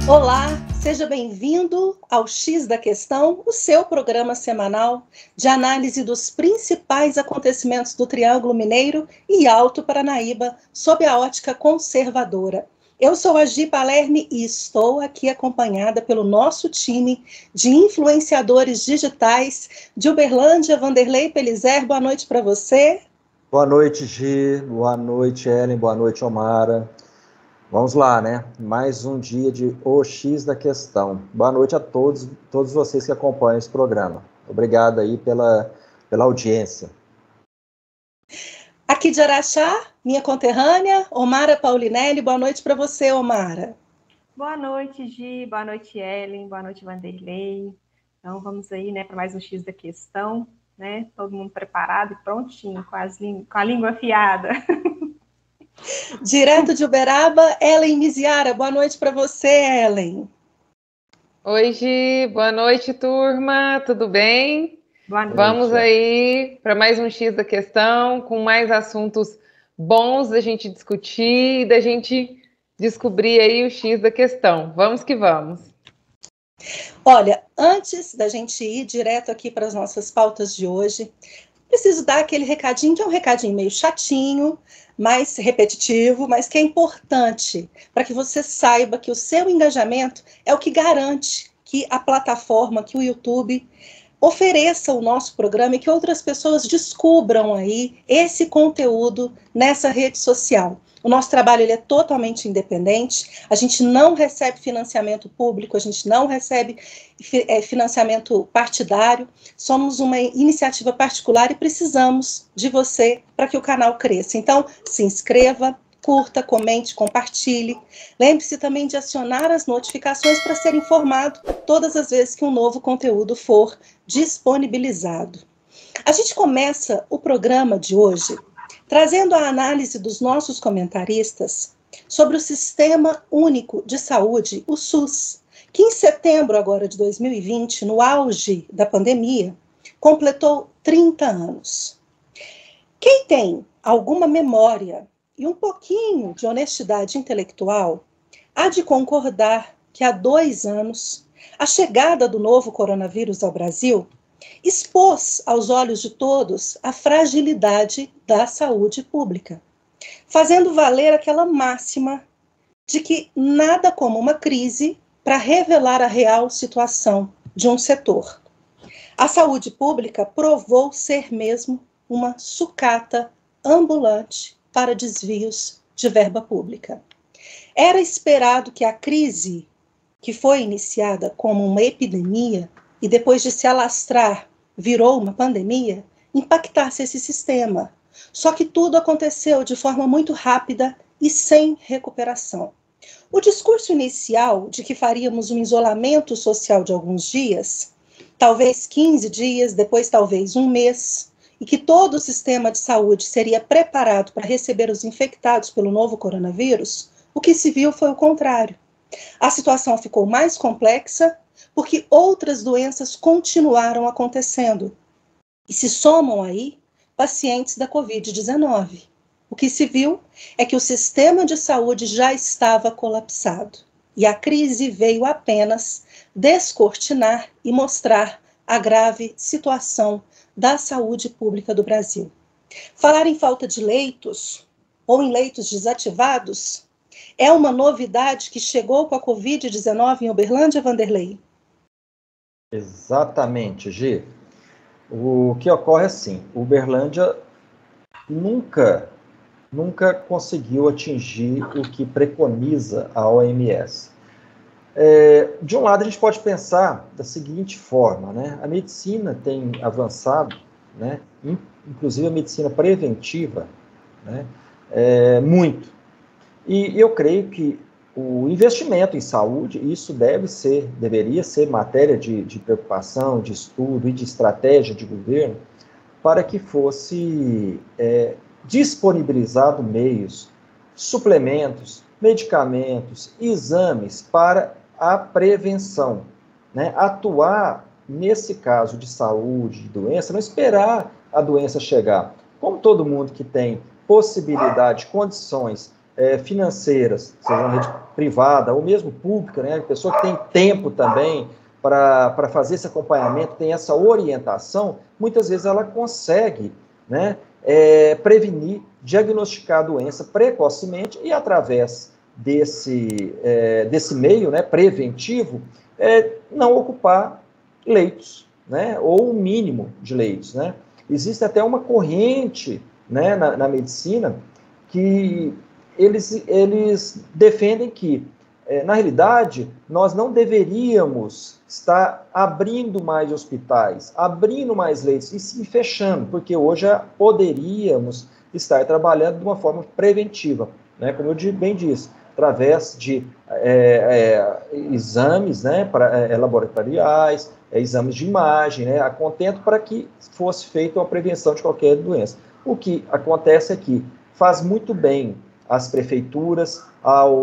Olá, seja bem-vindo ao X da Questão, o seu programa semanal de análise dos principais acontecimentos do Triângulo Mineiro e Alto Paranaíba, sob a ótica conservadora. Eu sou a Gi Palerme e estou aqui acompanhada pelo nosso time de influenciadores digitais de Uberlândia, Vanderlei Pelizer. Boa noite para você. Boa noite, Gi. Boa noite, Ellen. Boa noite, Omara. Vamos lá, né? Mais um dia de O X da Questão. Boa noite a todos vocês que acompanham esse programa. Obrigado aí pela audiência. Aqui de Araxá, minha conterrânea, Omara Paulinelli. Boa noite para você, Omara. Boa noite, Gi. Boa noite, Ellen. Boa noite, Vanderlei. Então, vamos aí, né, para mais um X da Questão, né? Todo mundo preparado e prontinho, com a língua afiada. Direto de Uberaba, Ellen Miziara. Boa noite para você, Ellen. Oi, Gi. Boa noite, turma. Tudo bem? Boa noite. Vamos aí para mais um X da Questão, com mais assuntos bons da gente discutir e da gente descobrir aí o X da Questão. Vamos que vamos. Olha, antes da gente ir direto aqui para as nossas pautas de hoje, preciso dar aquele recadinho, que é um recadinho meio chatinho, mais repetitivo, mas que é importante para que você saiba que o seu engajamento é o que garante que a plataforma, que o YouTube ofereça o nosso programa e que outras pessoas descubram aí esse conteúdo nessa rede social. O nosso trabalho ele é totalmente independente, a gente não recebe financiamento público, a gente não recebe financiamento partidário, somos uma iniciativa particular e precisamos de você para que o canal cresça. Então, se inscreva, curta, comente, compartilhe. Lembre-se também de acionar as notificações para ser informado todas as vezes que um novo conteúdo for disponibilizado. A gente começa o programa de hoje trazendo a análise dos nossos comentaristas sobre o Sistema Único de Saúde, o SUS, que em setembro agora de 2020, no auge da pandemia, completou 30 anos. Quem tem alguma memória e um pouquinho de honestidade intelectual há de concordar que há 2 anos a chegada do novo coronavírus ao Brasil expôs aos olhos de todos a fragilidade da saúde pública, fazendo valer aquela máxima de que nada como uma crise para revelar a real situação de um setor. A saúde pública provou ser mesmo uma sucata ambulante para desvios de verba pública. Era esperado que a crise, que foi iniciada como uma epidemia e depois de se alastrar virou uma pandemia, impactasse esse sistema. Só que tudo aconteceu de forma muito rápida e sem recuperação. O discurso inicial de que faríamos um isolamento social de alguns dias, talvez 15 dias, depois talvez 1 mês, e que todo o sistema de saúde seria preparado para receber os infectados pelo novo coronavírus, o que se viu foi o contrário. A situação ficou mais complexa porque outras doenças continuaram acontecendo e se somam aí pacientes da Covid-19. O que se viu é que o sistema de saúde já estava colapsado e a crise veio apenas descortinar e mostrar a grave situação da saúde pública do Brasil. Falar em falta de leitos ou em leitos desativados é uma novidade que chegou com a Covid-19 em Uberlândia, Vanderlei? Exatamente, Gi. O que ocorre é assim, Uberlândia nunca conseguiu atingir o que preconiza a OMS. De um lado, a gente pode pensar da seguinte forma, né? A medicina tem avançado, né? Inclusive a medicina preventiva, né? Muito. E eu creio que o investimento em saúde, isso deveria ser matéria de preocupação, de estudo e de estratégia de governo, para que fosse disponibilizado meios, suplementos, medicamentos, exames para a prevenção, né? Atuar nesse caso de saúde, de doença, não esperar a doença chegar. Como todo mundo que tem possibilidade, condições financeiras, seja uma rede privada ou mesmo pública, né, a pessoa que tem tempo também para fazer esse acompanhamento, tem essa orientação, muitas vezes ela consegue, né, prevenir, diagnosticar a doença precocemente e através desse meio, né, preventivo, não ocupar leitos, né, ou o mínimo de leitos, né. Existe até uma corrente, né, na medicina que eles defendem que, na realidade, nós não deveríamos estar abrindo mais hospitais, abrindo mais leitos e sim fechando, porque hoje poderíamos estar trabalhando de uma forma preventiva, né, como eu bem disse, através de exames, né, laboratoriais, exames de imagem, né, a contento para que fosse feita uma prevenção de qualquer doença. O que acontece é que faz muito bem às prefeituras,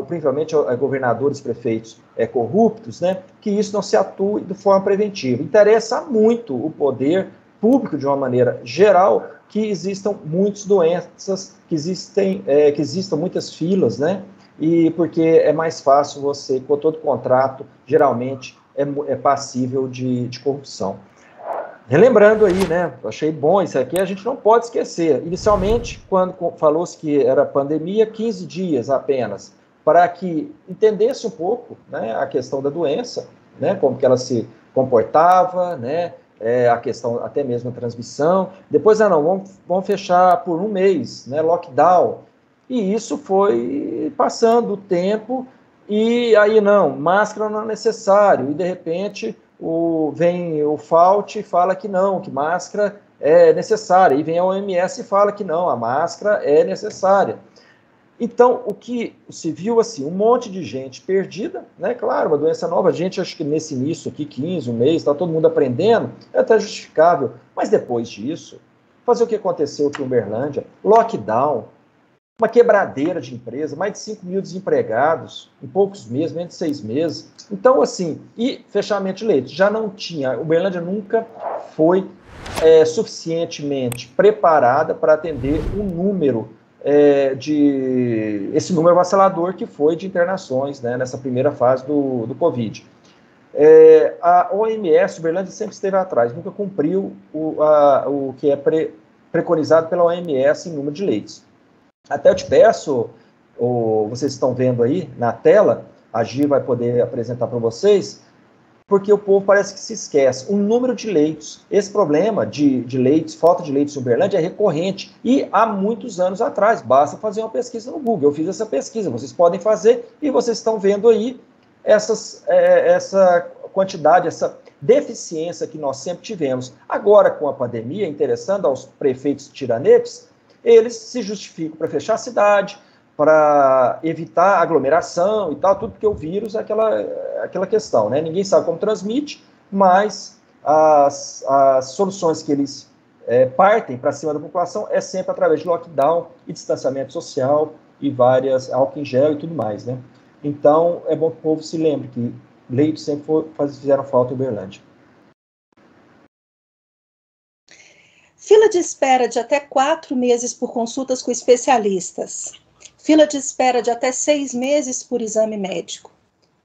principalmente a governadores, prefeitos corruptos, né, que isso não se atue de forma preventiva. Interessa muito o poder público, de uma maneira geral, que existam muitas doenças, que existam muitas filas, né, e porque é mais fácil você, com todo contrato, geralmente é passível de corrupção. Relembrando aí, né, eu achei bom isso aqui, a gente não pode esquecer. Inicialmente, quando falou-se que era pandemia, 15 dias apenas, para que entendesse um pouco, né, a questão da doença, né, como que ela se comportava, né, a questão até mesmo da transmissão. Depois, vamos fechar por um mês, né, lockdown. E isso foi passando o tempo, e aí máscara não é necessário, e de repente vem o FAUT e fala que não, que máscara é necessária, e vem a OMS e fala que não, a máscara é necessária. Então, o que se viu, assim, um monte de gente perdida, né, claro, uma doença nova, a gente, acho que nesse início aqui, 15, um mês, está todo mundo aprendendo, é até justificável, mas depois disso, fazer o que aconteceu aqui em Uberlândia, lockdown, uma quebradeira de empresa, mais de 5 mil desempregados, em poucos meses, menos de 6 meses. Então, assim, e fechamento de leitos. Já não tinha, Uberlândia nunca foi suficientemente preparada para atender um número, esse número avassalador que foi de internações, né, nessa primeira fase do Covid. A OMS, Uberlândia sempre esteve atrás, nunca cumpriu o que é preconizado pela OMS em número de leitos. Até eu te peço, vocês estão vendo aí na tela, a Gi vai poder apresentar para vocês, porque o povo parece que se esquece. O número de leitos, esse problema de leitos, falta de leitos em Uberlândia é recorrente, e há muitos anos atrás, basta fazer uma pesquisa no Google. Eu fiz essa pesquisa, vocês podem fazer, e vocês estão vendo aí essa quantidade, essa deficiência que nós sempre tivemos. Agora, com a pandemia, interessando aos prefeitos tiranetes, eles se justificam para fechar a cidade, para evitar aglomeração e tal, tudo porque o vírus é aquela questão, né? Ninguém sabe como transmite, mas as soluções que eles partem para cima da população é sempre através de lockdown e distanciamento social e álcool em gel e tudo mais, né? Então, é bom que o povo se lembre que leitos sempre fizeram falta em Uberlândia. Fila de espera de até 4 meses por consultas com especialistas. Fila de espera de até 6 meses por exame médico.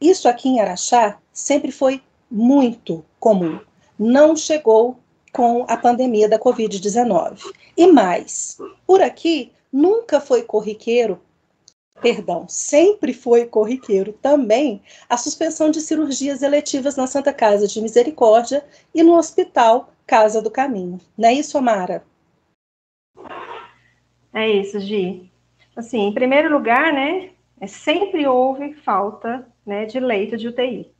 Isso aqui em Araxá sempre foi muito comum. Não chegou com a pandemia da Covid-19. E mais, por aqui nunca foi corriqueiro, sempre foi corriqueiro também a suspensão de cirurgias eletivas na Santa Casa de Misericórdia e no Hospital Casa do Caminho. Não é isso, Amara? É isso, Gi. Assim, em primeiro lugar, né, sempre houve falta, né, de leito de UTI,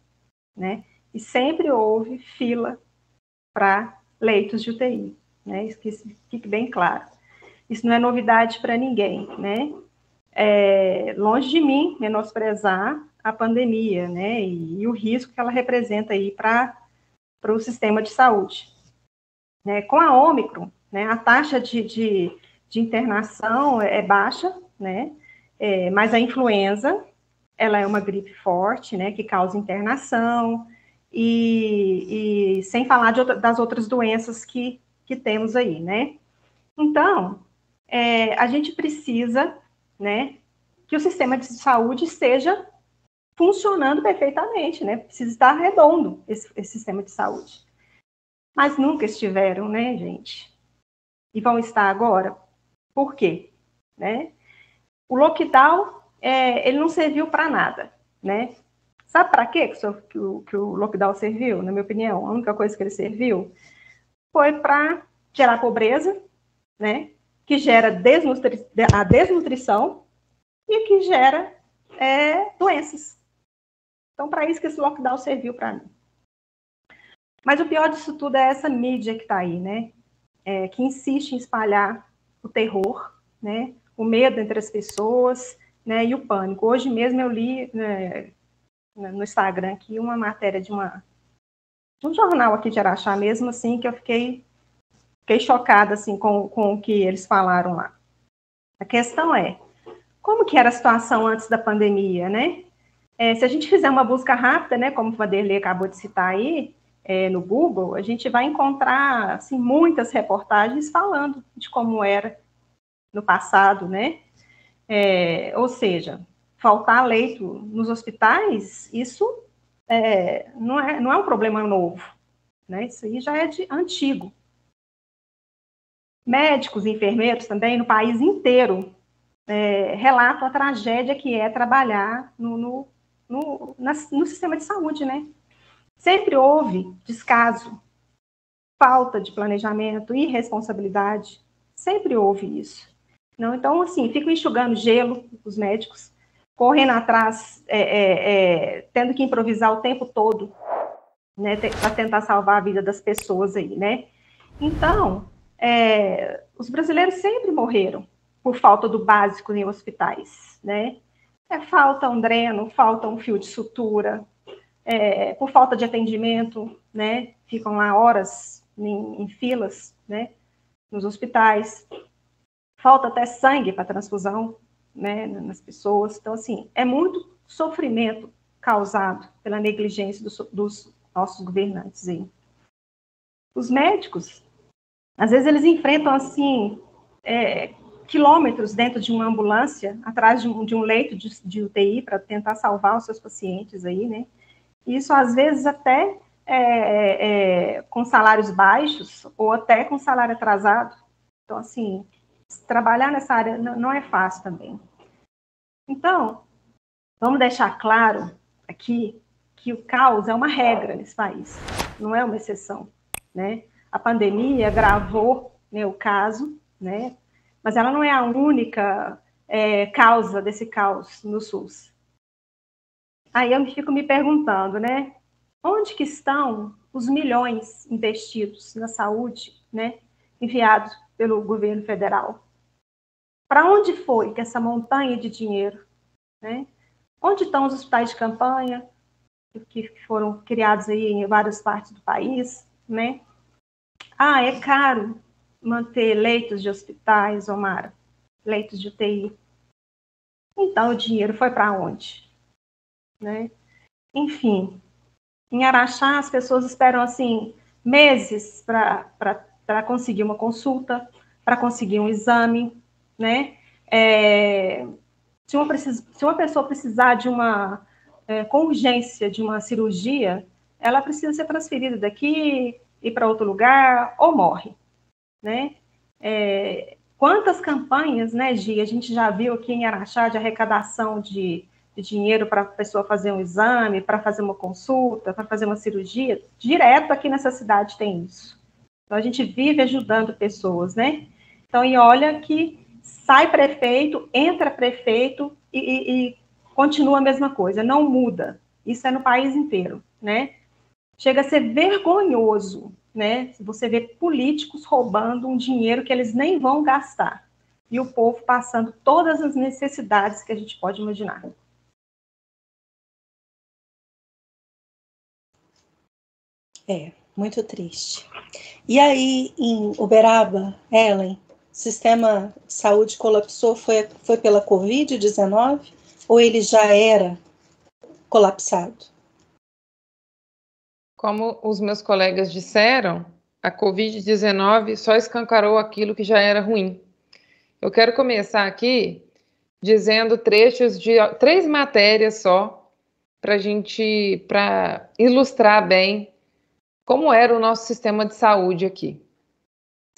né, e sempre houve fila para leitos de UTI, né, isso que fique bem claro. Isso não é novidade para ninguém, né, longe de mim menosprezar a pandemia, né, e o risco que ela representa aí para o sistema de saúde. Né, com a Ômicron, né, a taxa de internação é baixa, né, mas a influenza, ela é uma gripe forte, né, que causa internação, e sem falar das outras doenças que temos aí, né. Então, a gente precisa, né, que o sistema de saúde esteja funcionando perfeitamente, né? Precisa estar redondo esse sistema de saúde. Mas nunca estiveram, né, gente? E vão estar agora. Por quê? Né? O lockdown, ele não serviu para nada, né? Sabe para quê que o lockdown serviu, na minha opinião? A única coisa que ele serviu foi para gerar pobreza, né? Que gera a desnutrição e que gera doenças. Então, para isso que esse lockdown serviu para mim. Mas o pior disso tudo é essa mídia que está aí, né? Que insiste em espalhar o terror, né? O medo entre as pessoas, né? E o pânico. Hoje mesmo eu li, né, no Instagram aqui uma matéria de um jornal aqui de Araxá mesmo, assim, que eu fiquei chocada, assim, com o que eles falaram lá. A questão é, como que era a situação antes da pandemia, né? Se a gente fizer uma busca rápida, né, como o Vanderlei acabou de citar aí, no Google, a gente vai encontrar, assim, muitas reportagens falando de como era no passado, né? Ou seja, faltar leito nos hospitais, isso não é um problema novo, né? Isso aí já é antigo. Médicos e enfermeiros também, no país inteiro, relatam a tragédia que é trabalhar no sistema de saúde, né? Sempre houve descaso, falta de planejamento, irresponsabilidade, sempre houve isso. Não, então, assim, ficam enxugando gelo, os médicos, correndo atrás, tendo que improvisar o tempo todo, né, para tentar salvar a vida das pessoas aí, né? Então, os brasileiros sempre morreram por falta do básico em hospitais, né? Falta um dreno, falta um fio de sutura, por falta de atendimento, né? Ficam lá horas em filas, né? Nos hospitais. Falta até sangue para transfusão, né? Nas pessoas. Então, assim, é muito sofrimento causado pela negligência dos nossos governantes aí. Os médicos, às vezes eles enfrentam, assim, quilômetros dentro de uma ambulância, atrás de um leito de UTI para tentar salvar os seus pacientes aí, né? Isso, às vezes, até com salários baixos ou até com salário atrasado. Então, assim, trabalhar nessa área não é fácil também. Então, vamos deixar claro aqui que o caos é uma regra nesse país, não é uma exceção, né? A pandemia agravou, né, o caso, né? Mas ela não é a única causa desse caos no SUS. Aí eu fico me perguntando, né? Onde que estão os milhões investidos na saúde, né? Enviados pelo governo federal? Para onde foi que essa montanha de dinheiro, né? Onde estão os hospitais de campanha que foram criados aí em várias partes do país, né? É caro manter leitos de hospitais, Omara, leitos de UTI. Então, o dinheiro foi para onde? Né? Enfim, em Araxá, as pessoas esperam, assim, meses para conseguir uma consulta, para conseguir um exame, né? Se uma pessoa precisar com urgência de uma cirurgia, ela precisa ser transferida daqui, ir para outro lugar, ou morre, né? Quantas campanhas, né, Gi, a gente já viu aqui em Araxá de arrecadação de dinheiro para a pessoa fazer um exame, para fazer uma consulta, para fazer uma cirurgia? Direto aqui nessa cidade tem isso. Então, a gente vive ajudando pessoas, né? Então, e olha que sai prefeito, entra prefeito e continua a mesma coisa, não muda. Isso é no país inteiro, né? Chega a ser vergonhoso, né? Se você vê políticos roubando um dinheiro que eles nem vão gastar. E o povo passando todas as necessidades que a gente pode imaginar. Muito triste. E aí, em Uberaba, Ellen, o sistema de saúde colapsou, foi pela Covid-19 ou ele já era colapsado? Como os meus colegas disseram, a Covid-19 só escancarou aquilo que já era ruim. Eu quero começar aqui dizendo trechos de 3 matérias só, para ilustrar bem como era o nosso sistema de saúde aqui.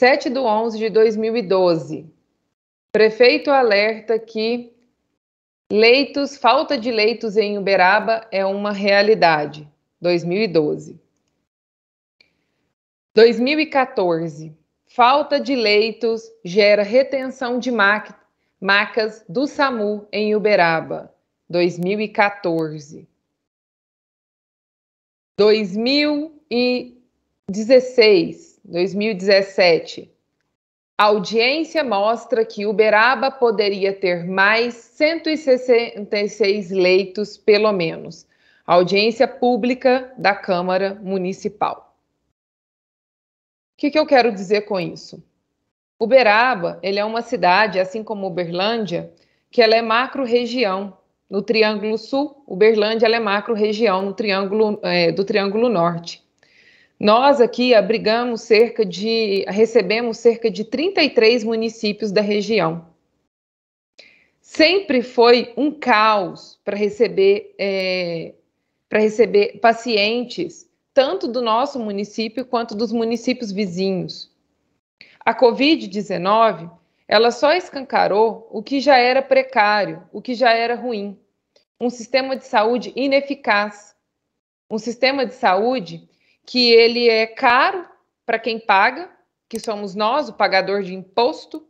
7/11/2012. Prefeito alerta que falta de leitos em Uberaba é uma realidade. 2012. 2014. Falta de leitos gera retenção de macas do SAMU em Uberaba. 2014. 2017. Audiência mostra que Uberaba poderia ter mais 166 leitos, pelo menos. Audiência pública da Câmara Municipal. O que eu quero dizer com isso? Uberaba, ele é uma cidade, assim como Uberlândia, que ela é macro-região. No Triângulo Sul, Uberlândia ela é macro-região do Triângulo Norte. Nós aqui recebemos cerca de 33 municípios da região. Sempre foi um caos para receber pacientes, tanto do nosso município quanto dos municípios vizinhos. A Covid-19, ela só escancarou o que já era precário, o que já era ruim. Um sistema de saúde ineficaz. Um sistema de saúde que ele é caro para quem paga, que somos nós, o pagador de imposto,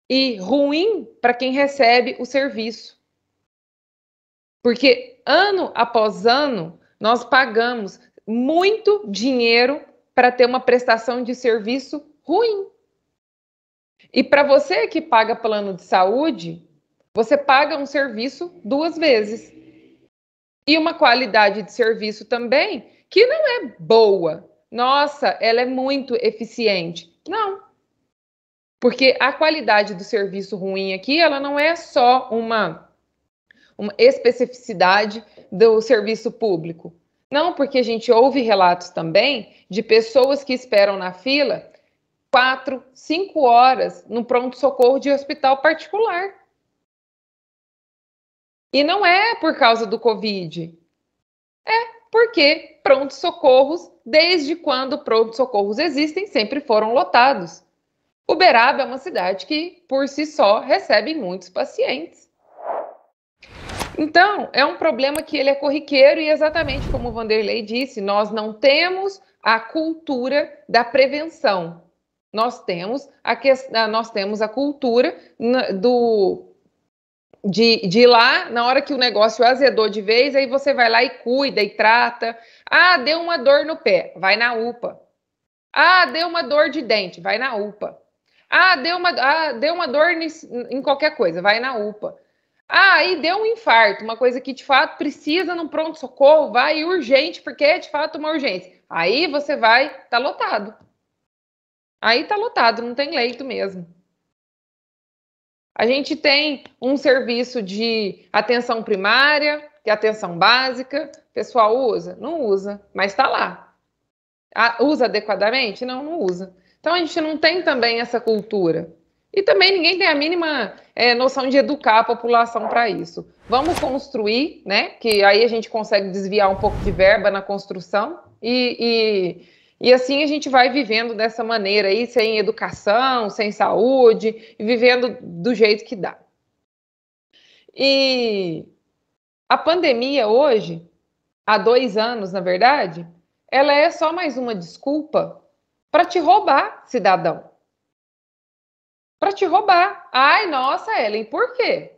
e ruim para quem recebe o serviço. Porque ano após ano, nós pagamos muito dinheiro para ter uma prestação de serviço ruim. E para você que paga plano de saúde, você paga um serviço 2 vezes. E uma qualidade de serviço também que não é boa. Nossa, ela é muito eficiente. Não. Porque a qualidade do serviço ruim aqui, ela não é só uma especificidade do serviço público. Não, porque a gente ouve relatos também de pessoas que esperam na fila 4, 5 horas no pronto-socorro de hospital particular. E não é por causa do Covid. É porque pronto-socorros, desde quando pronto-socorros existem, sempre foram lotados. Uberaba é uma cidade que, por si só, recebe muitos pacientes. Então, é um problema que ele é corriqueiro e, exatamente como o Vanderlei disse, nós não temos a cultura da prevenção. Nós temos a cultura de ir lá, na hora que o negócio azedou de vez, aí você vai lá e cuida e trata. Ah, deu uma dor no pé, vai na UPA. Ah, deu uma dor de dente, vai na UPA. Ah, deu uma dor em qualquer coisa, vai na UPA. Ah, aí deu um infarto, uma coisa que de fato precisa num pronto-socorro, vai urgente, porque é de fato uma urgência. Aí você vai, tá lotado. Aí tá lotado, não tem leito mesmo. A gente tem um serviço de atenção primária, que é atenção básica. O pessoal usa? Não usa, mas está lá. Usa adequadamente? Não usa. Então a gente não tem também essa cultura. E também ninguém tem a mínima noção de educar a população para isso. Vamos construir, né? Que aí a gente consegue desviar um pouco de verba na construção e assim a gente vai vivendo dessa maneira aí, sem educação, sem saúde, e vivendo do jeito que dá. E a pandemia hoje, há 2 anos, na verdade, ela é só mais uma desculpa para te roubar, cidadão. Para te roubar. Ai, nossa, Ellen, por quê?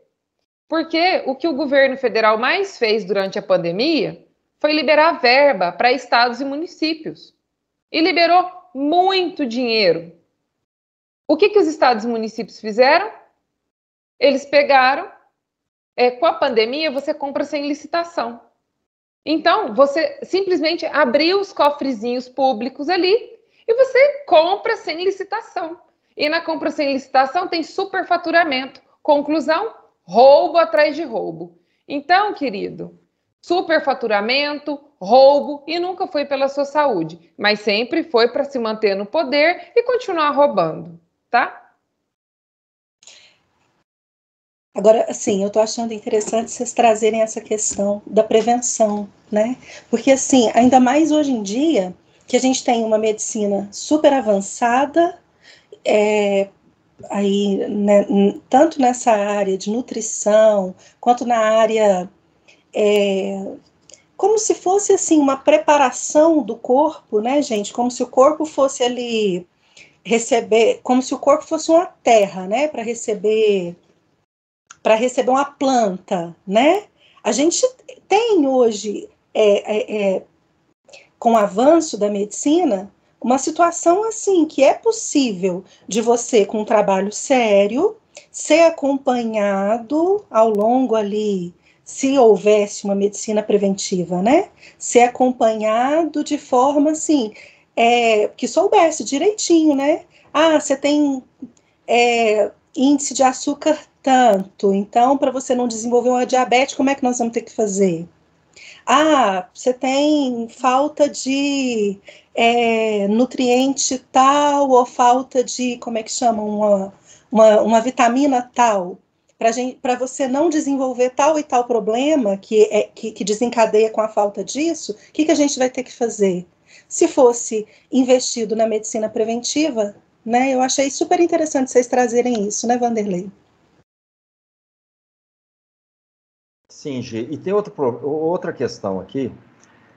Porque o que o governo federal mais fez durante a pandemia foi liberar verba para estados e municípios. E liberou muito dinheiro. O que os estados e municípios fizeram? Eles pegaram, com a pandemia, você compra sem licitação. Então, você simplesmente abriu os cofrezinhos públicos ali e você compra sem licitação. E na compra sem licitação tem superfaturamento. Conclusão, roubo atrás de roubo. Então, querido, superfaturamento, roubo, e nunca foi pela sua saúde, mas sempre foi para se manter no poder e continuar roubando, tá? Agora, assim, eu estou achando interessante vocês trazerem essa questão da prevenção, né? Porque, assim, ainda mais hoje em dia, que a gente tem uma medicina super avançada, aí, né, tanto nessa área de nutrição, quanto na área, como se fosse, assim, uma preparação do corpo, né, gente? Como se o corpo fosse ali receber, como se o corpo fosse uma terra, né, para receber uma planta, né? A gente tem hoje, com o avanço da medicina, uma situação assim, que é possível de você, com um trabalho sério, ser acompanhado ao longo ali, se houvesse uma medicina preventiva, né? Ser acompanhado de forma assim, que soubesse direitinho, né? Ah, você tem índice de açúcar tanto, então para você não desenvolver uma diabetes, como é que nós vamos ter que fazer? Ah, você tem falta de nutriente tal, ou falta de, como é que chama, uma vitamina tal, para você não desenvolver tal e tal problema que desencadeia com a falta disso, o que a gente vai ter que fazer? Se fosse investido na medicina preventiva, né, eu achei super interessante vocês trazerem isso, né, Vanderlei? Sim, Gi. E tem outra questão aqui,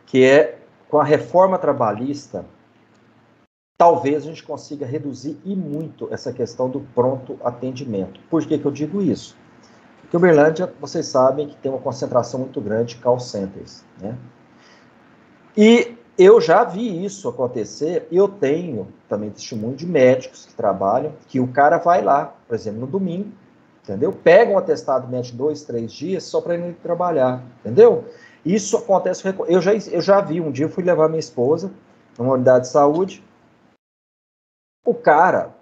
que é, com a reforma trabalhista, talvez a gente consiga reduzir e muito essa questão do pronto atendimento. Por que eu digo isso? Porque Uberlândia, vocês sabem que tem uma concentração muito grande de call centers, né? E eu já vi isso acontecer, e eu tenho também testemunho de médicos que trabalham, que o cara vai lá, por exemplo, no domingo, entendeu? Pega um atestado médico 2, 3 dias só para ele trabalhar, entendeu? Isso acontece, eu já vi, um dia eu fui levar minha esposa numa unidade de saúde, o cara,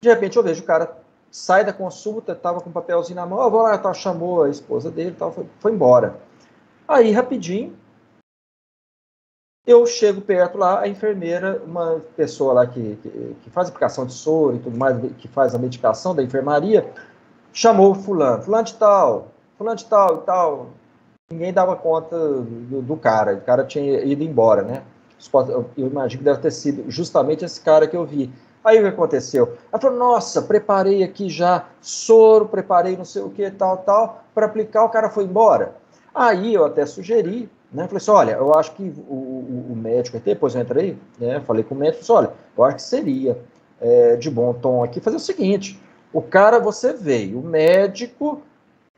de repente eu vejo o cara sai da consulta, estava com um papelzinho na mão, eu vou lá, tá, chamou a esposa dele, tal, foi embora. Aí, rapidinho, eu chego perto lá, a enfermeira, uma pessoa lá que faz aplicação de soro e tudo mais, que faz a medicação da enfermaria, chamou o fulano de tal e tal. Ninguém dava conta do cara, o cara tinha ido embora, né? Eu imagino que deve ter sido justamente esse cara que eu vi. Aí o que aconteceu? Ela falou, nossa, preparei aqui já soro, preparei não sei o que, tal, para aplicar, o cara foi embora. Aí eu até sugeri, né? Falei assim, olha, eu acho que o médico, depois eu entrei, né? Falei com o médico, falei, olha, eu acho que seria de bom tom aqui fazer o seguinte, o cara, você veio, o médico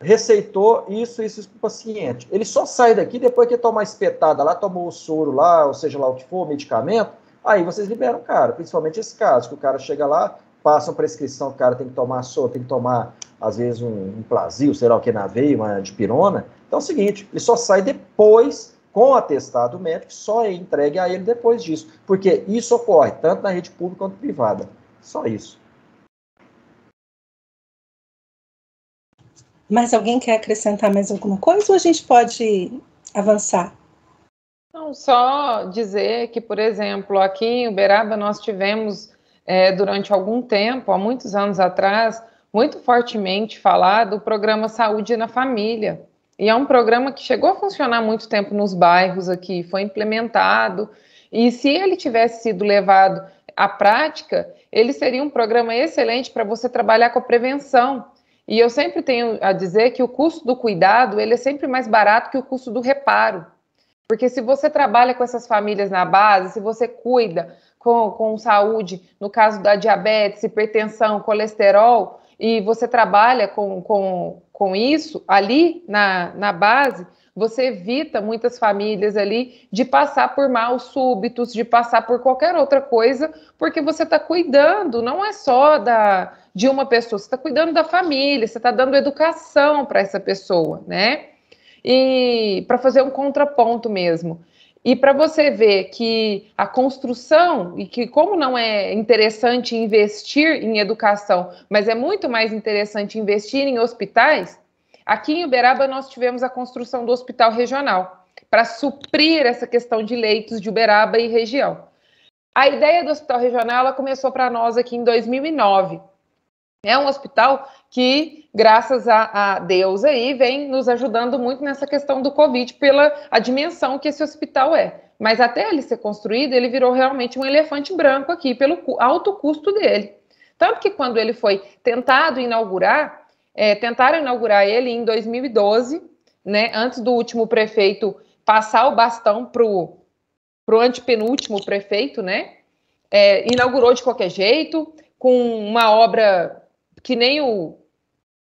receitou isso para o paciente. Ele só sai daqui depois que tomar a espetada lá, tomou o soro lá, ou seja lá o que for, o medicamento, aí vocês liberam o cara, principalmente esse caso, que o cara chega lá, passa uma prescrição, o cara tem que tomar soro, tem que tomar, às vezes, um Plasil, sei lá o que na veia, uma dipirona. Então é o seguinte, ele só sai depois, com o atestado médico, só é entregue a ele depois disso, porque isso ocorre tanto na rede pública quanto privada. Só isso. Mas alguém quer acrescentar mais alguma coisa ou a gente pode avançar? Não, só dizer que, por exemplo, aqui em Uberaba nós tivemos, durante algum tempo, há muitos anos atrás, muito fortemente falado o programa Saúde na Família. E é um programa que chegou a funcionar muito tempo nos bairros aqui, foi implementado, e se ele tivesse sido levado à prática, ele seria um programa excelente para você trabalhar com a prevenção. E eu sempre tenho a dizer que o custo do cuidado, ele é sempre mais barato que o custo do reparo. Porque se você trabalha com essas famílias na base, se você cuida com saúde, no caso da diabetes, hipertensão, colesterol, e você trabalha com isso ali na base, você evita muitas famílias ali de passar por maus súbitos, de passar por qualquer outra coisa, porque você está cuidando, não é só de uma pessoa, você está cuidando da família, você está dando educação para essa pessoa, né? E para fazer um contraponto mesmo. E para você ver que a construção, e que como não é interessante investir em educação, mas é muito mais interessante investir em hospitais, aqui em Uberaba nós tivemos a construção do hospital regional, para suprir essa questão de leitos de Uberaba e região. A ideia do hospital regional ela começou para nós aqui em 2009. É um hospital que, graças a Deus aí, vem nos ajudando muito nessa questão do Covid, pela a dimensão que esse hospital é. Mas até ele ser construído, ele virou realmente um elefante branco aqui, pelo alto custo dele. Tanto que quando ele foi tentaram inaugurar ele em 2012, né, antes do último prefeito passar o bastão para o antepenúltimo prefeito, né, inaugurou de qualquer jeito, com uma obra que nem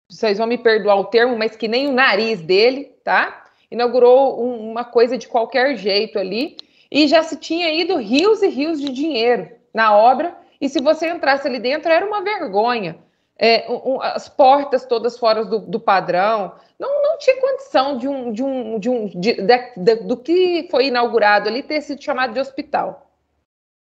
vocês vão me perdoar o termo, mas que nem o nariz dele, tá? Inaugurou uma coisa de qualquer jeito ali, e já se tinha ido rios e rios de dinheiro na obra, e se você entrasse ali dentro, era uma vergonha. As portas todas fora do padrão, não tinha condição do que foi inaugurado ali ter sido chamado de hospital.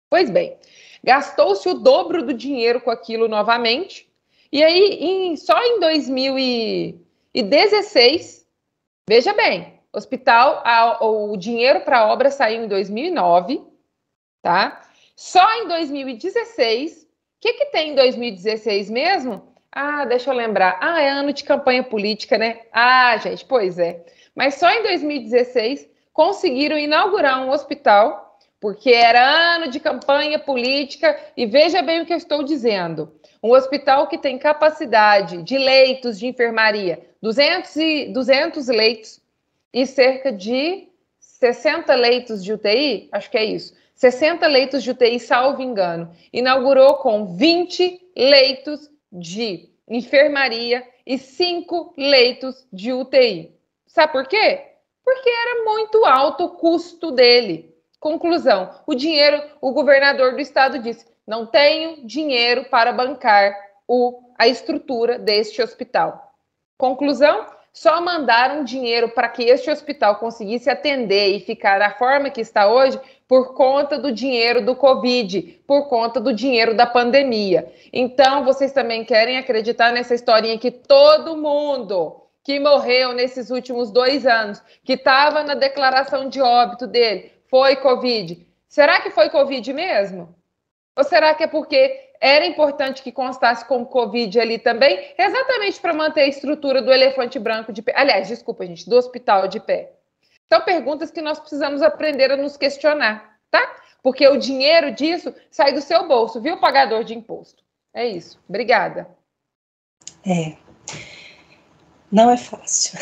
Pois bem, gastou-se o dobro do dinheiro com aquilo novamente, e aí só em 2016, veja bem, o dinheiro para a obra saiu em 2009, tá? Só em 2016, o que tem em 2016 mesmo? Deixa eu lembrar. É ano de campanha política, né? Gente, pois é. Mas só em 2016 conseguiram inaugurar um hospital, porque era ano de campanha política, e veja bem o que eu estou dizendo. Um hospital que tem capacidade de leitos de enfermaria, 200 leitos e cerca de 60 leitos de UTI, acho que é isso. 60 leitos de UTI, salvo engano. Inaugurou com 20 leitos de enfermaria e 5 leitos de UTI. Sabe por quê? Porque era muito alto o custo dele. Conclusão, o governador do estado disse, não tenho dinheiro para bancar a estrutura deste hospital. Conclusão, só mandaram dinheiro para que este hospital conseguisse atender e ficar da forma que está hoje por conta do dinheiro do Covid, por conta do dinheiro da pandemia. Então, vocês também querem acreditar nessa historinha que todo mundo que morreu nesses últimos 2 anos, que estava na declaração de óbito dele, foi Covid. Será que foi Covid mesmo? Ou será que é porque era importante que constasse como Covid ali também, exatamente para manter a estrutura do elefante branco de pé? Aliás, desculpa, gente, do hospital de pé. São perguntas que nós precisamos aprender a nos questionar, tá? Porque o dinheiro disso sai do seu bolso, viu, pagador de imposto? É isso. Obrigada. Não é fácil.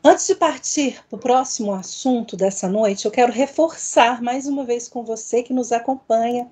Antes de partir para o próximo assunto dessa noite, eu quero reforçar mais uma vez com você que nos acompanha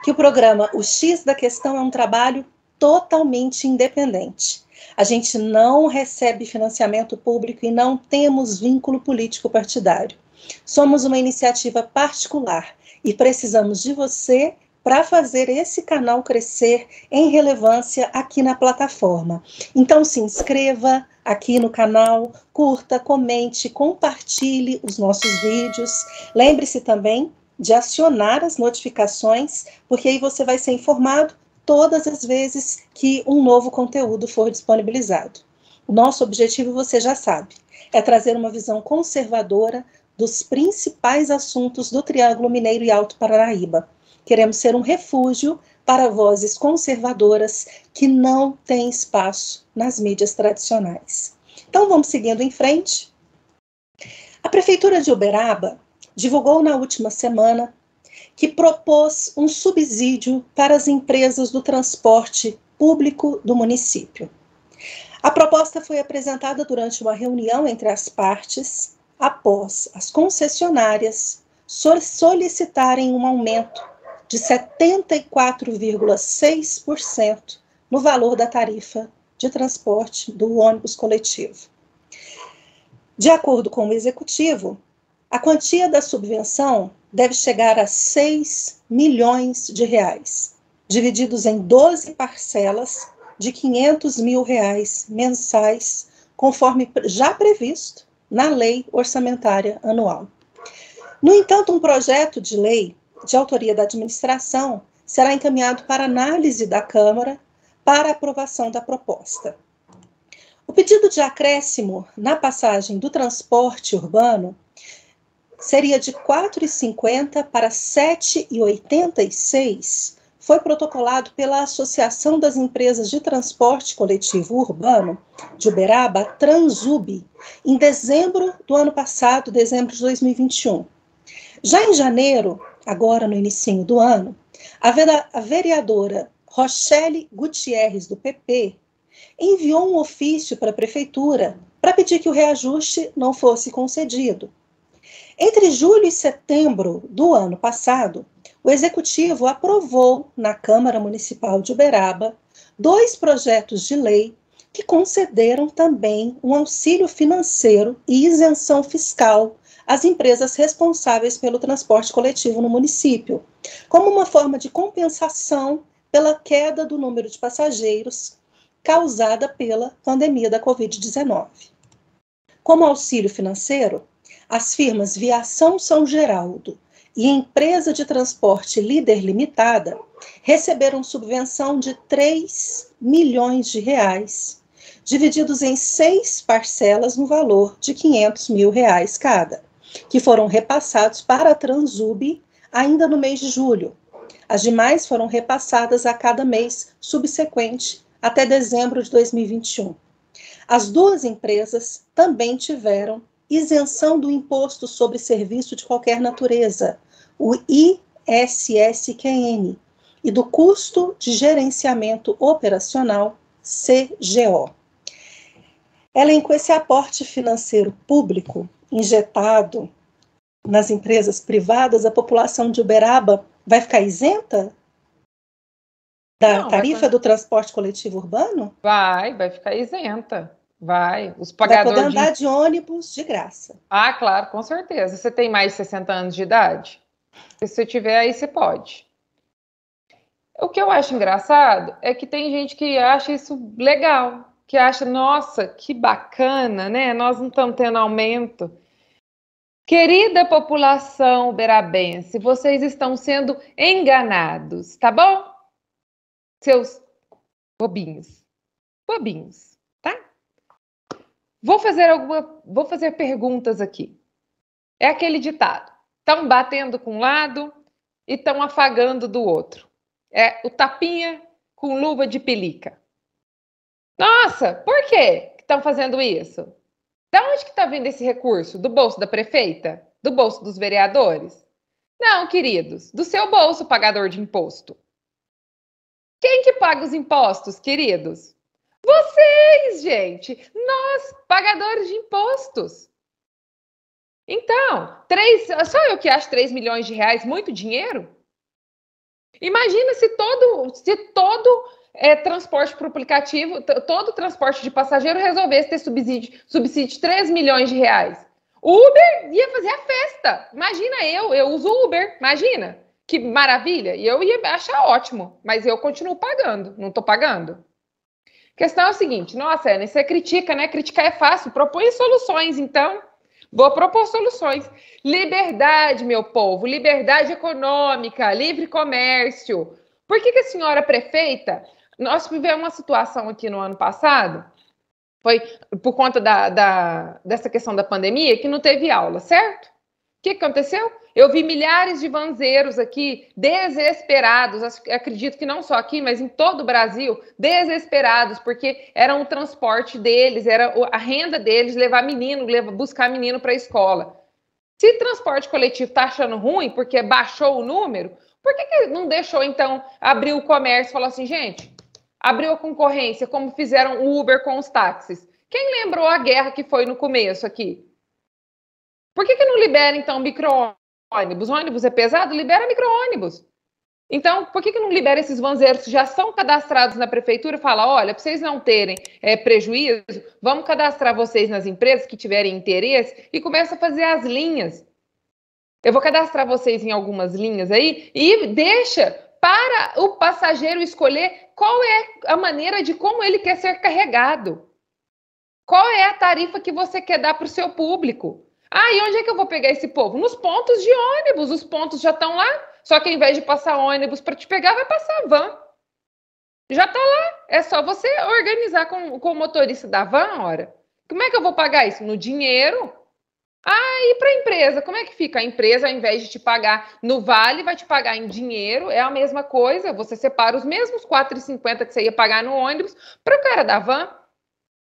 que o programa O X da Questão é um trabalho totalmente independente. A gente não recebe financiamento público e não temos vínculo político partidário. Somos uma iniciativa particular e precisamos de você para fazer esse canal crescer em relevância aqui na plataforma. Então se inscreva aqui no canal, curta, comente, compartilhe os nossos vídeos. Lembre-se também de acionar as notificações, porque aí você vai ser informado todas as vezes que um novo conteúdo for disponibilizado. O nosso objetivo, você já sabe, é trazer uma visão conservadora dos principais assuntos do Triângulo Mineiro e Alto Paranaíba. Queremos ser um refúgio para vozes conservadoras que não têm espaço nas mídias tradicionais. Então vamos seguindo em frente. A Prefeitura de Uberaba divulgou na última semana que propôs um subsídio para as empresas do transporte público do município. A proposta foi apresentada durante uma reunião entre as partes, após as concessionárias solicitarem um aumento de 74,6% no valor da tarifa de transporte do ônibus coletivo. De acordo com o executivo, a quantia da subvenção deve chegar a 6 milhões de reais, divididos em 12 parcelas de R$500 mil mensais, conforme já previsto na Lei Orçamentária Anual. No entanto, um projeto de lei de autoria da administração será encaminhado para análise da Câmara para aprovação da proposta. O pedido de acréscimo na passagem do transporte urbano seria de R$ 4,50 para R$ 7,86, foi protocolado pela Associação das Empresas de Transporte Coletivo Urbano de Uberaba, Transub, em dezembro do ano passado, dezembro de 2021. Já em janeiro, agora no início do ano, a vereadora Rochelle Gutierrez, do PP, enviou um ofício para a prefeitura para pedir que o reajuste não fosse concedido. Entre julho e setembro do ano passado, o Executivo aprovou na Câmara Municipal de Uberaba 2 projetos de lei que concederam também um auxílio financeiro e isenção fiscal às empresas responsáveis pelo transporte coletivo no município, como uma forma de compensação pela queda do número de passageiros causada pela pandemia da Covid-19. Como auxílio financeiro, as firmas Viação São Geraldo e Empresa de Transporte Líder Limitada receberam subvenção de R$ 3 milhões, divididos em 6 parcelas no valor de R$ 500 mil cada, que foram repassados para a Transub ainda no mês de julho. As demais foram repassadas a cada mês subsequente até dezembro de 2021. As 2 empresas também tiveram isenção do imposto sobre serviço de qualquer natureza, o ISSQN, e do custo de gerenciamento operacional, CGO. Ellen, com esse aporte financeiro público injetado nas empresas privadas, a população de Uberaba vai ficar isenta da tarifa do transporte coletivo urbano? Vai ficar isenta. Vai. Os pagadores vai poder andar de ônibus de graça. Ah, claro, com certeza. Você tem mais de 60 anos de idade? Se você tiver, aí você pode. O que eu acho engraçado é que tem gente que acha isso legal, que acha, nossa, que bacana, né? Nós não estamos tendo aumento. Querida população uberabense, vocês estão sendo enganados, tá bom? Seus bobinhos. Bobinhos, tá? Vou fazer perguntas aqui. É aquele ditado. Estão batendo com um lado e estão afagando do outro. É o tapinha com luva de pelica. Nossa, por que estão fazendo isso? De onde que está vindo esse recurso? Do bolso da prefeita? Do bolso dos vereadores? Não, queridos, do seu bolso, pagador de imposto. Quem que paga os impostos, queridos? Vocês, gente! Nós, pagadores de impostos. Então, só eu que acho 3 milhões de reais muito dinheiro? Imagina se todo transporte por aplicativo, todo transporte de passageiro resolvesse ter subsídio de 3 milhões de reais. O Uber ia fazer a festa. Imagina eu uso Uber, imagina. Que maravilha. E eu ia achar ótimo, mas eu continuo pagando, não estou pagando. A questão é o seguinte, nossa, Ana, você critica, né? Criticar é fácil, propõe soluções, então. Vou propor soluções. Liberdade, meu povo, liberdade econômica, livre comércio. Por que a senhora prefeita... Nós tivemos uma situação aqui no ano passado, foi por conta dessa questão da pandemia, que não teve aula, certo? O que aconteceu? Eu vi milhares de vanzeiros aqui, desesperados, acredito que não só aqui, mas em todo o Brasil, desesperados, porque era o transporte deles, era a renda deles, buscar menino para a escola. Se transporte coletivo está achando ruim, porque baixou o número, por que não deixou, então, abrir o comércio e falar assim, gente, abriu a concorrência, como fizeram o Uber com os táxis? Quem lembrou a guerra que foi no começo aqui? Por que não libera, então, micro-ônibus? Ônibus é pesado? Libera micro-ônibus. Então, por que não libera esses vanzeiros que já são cadastrados na prefeitura e fala, olha, para vocês não terem prejuízo, vamos cadastrar vocês nas empresas que tiverem interesse e começa a fazer as linhas. Eu vou cadastrar vocês em algumas linhas aí e deixa para o passageiro escolher qual é a maneira de como ele quer ser carregado. Qual é a tarifa que você quer dar para o seu público? Ah, e onde é que eu vou pegar esse povo? Nos pontos de ônibus. Os pontos já estão lá. Só que ao invés de passar ônibus para te pegar, vai passar van. Já está lá. É só você organizar com o motorista da van, ora. Como é que eu vou pagar isso? No dinheiro. E para a empresa, como é que fica? A empresa, ao invés de te pagar no vale, vai te pagar em dinheiro, é a mesma coisa, você separa os mesmos R$ 4,50 que você ia pagar no ônibus para o cara da van.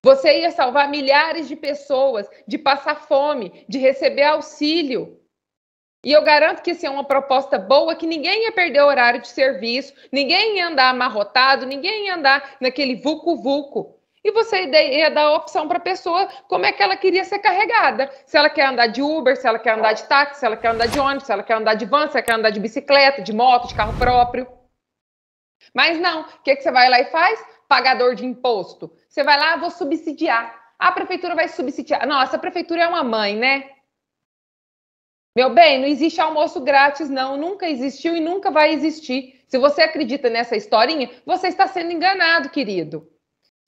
Você ia salvar milhares de pessoas de passar fome, de receber auxílio. E eu garanto que isso é uma proposta boa, que ninguém ia perder o horário de serviço, ninguém ia andar amarrotado, ninguém ia andar naquele vulco-vulco. E você ia dar a opção para a pessoa como é que ela queria ser carregada. Se ela quer andar de Uber, se ela quer andar de táxi, se ela quer andar de ônibus, se ela quer andar de van, se ela quer andar de bicicleta, de moto, de carro próprio. Mas não, o que você vai lá e faz? Pagador de imposto. Você vai lá, vou subsidiar. A prefeitura vai subsidiar. Nossa, a prefeitura é uma mãe, né? Meu bem, não existe almoço grátis, não. Nunca existiu e nunca vai existir. Se você acredita nessa historinha, você está sendo enganado, querido.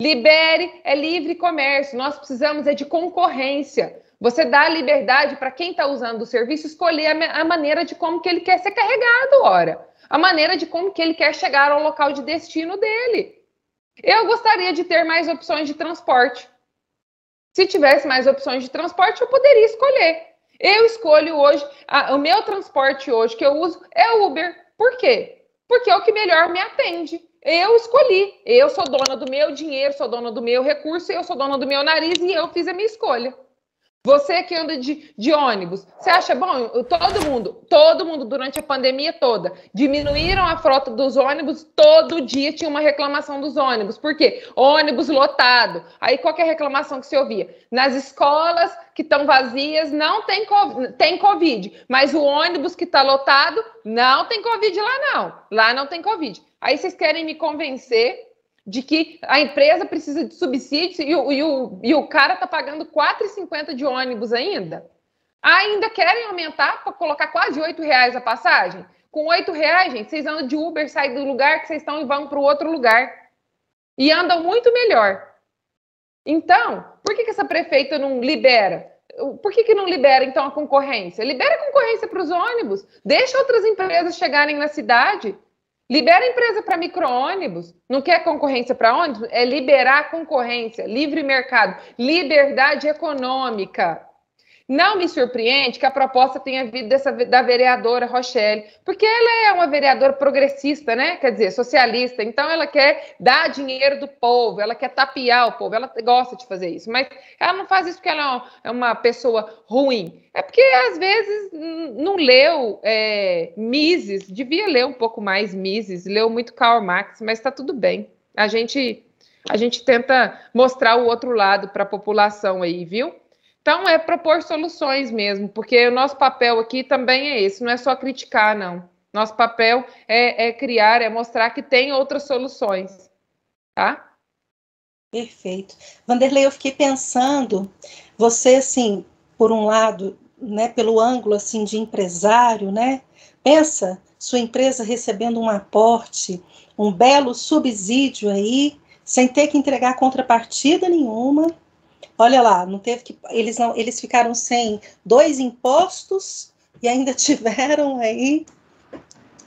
Libere, é livre comércio. Nós precisamos de concorrência. Você dá liberdade para quem está usando o serviço escolher a maneira de como que ele quer ser carregado, ora. A maneira de como que ele quer chegar ao local de destino dele. Eu gostaria de ter mais opções de transporte. Se tivesse mais opções de transporte, eu poderia escolher. Eu escolho hoje, o meu transporte hoje que eu uso é o Uber. Por quê? Porque é o que melhor me atende. Eu escolhi. Eu sou dona do meu dinheiro, sou dona do meu recurso, eu sou dona do meu nariz e eu fiz a minha escolha. Você que anda de ônibus, você acha bom? Todo mundo durante a pandemia toda, diminuíram a frota dos ônibus, todo dia tinha uma reclamação dos ônibus. Por quê? Ônibus lotado. Aí qual que é a reclamação que se ouvia? Nas escolas que estão vazias não tem Covid, mas o ônibus que está lotado não tem Covid lá não. Lá não tem Covid. Aí vocês querem me convencer de que a empresa precisa de subsídios e o cara está pagando R$ 4,50 de ônibus ainda? Ainda querem aumentar para colocar quase R$ 8,00 a passagem? Com R$ 8,00, gente, vocês andam de Uber, saem do lugar que vocês estão e vão para o outro lugar. E andam muito melhor. Então, por que essa prefeita não libera? Por que não libera, então, a concorrência? Libera a concorrência para os ônibus. Deixa outras empresas chegarem na cidade. Libera a empresa para micro-ônibus. Não quer concorrência para ônibus? É liberar a concorrência, livre mercado, liberdade econômica. Não me surpreende que a proposta tenha vindo da vereadora Rochelle, porque ela é uma vereadora progressista, né? Quer dizer, socialista. Então, ela quer dar dinheiro do povo, ela quer tapear o povo, ela gosta de fazer isso. Mas ela não faz isso porque ela é uma pessoa ruim. É porque, às vezes, não leu Mises, devia ler um pouco mais Mises, leu muito Karl Marx, mas está tudo bem. A gente tenta mostrar o outro lado para a população aí, viu? Então, é propor soluções mesmo, porque o nosso papel aqui também é esse, não é só criticar, não. Nosso papel é criar, é mostrar que tem outras soluções, tá? Perfeito. Vanderlei, eu fiquei pensando, você, assim, por um lado, né, pelo ângulo, assim, de empresário, né, pensa sua empresa recebendo um aporte, um belo subsídio aí, sem ter que entregar contrapartida nenhuma. Olha lá, não teve que, eles ficaram sem 2 impostos e ainda tiveram aí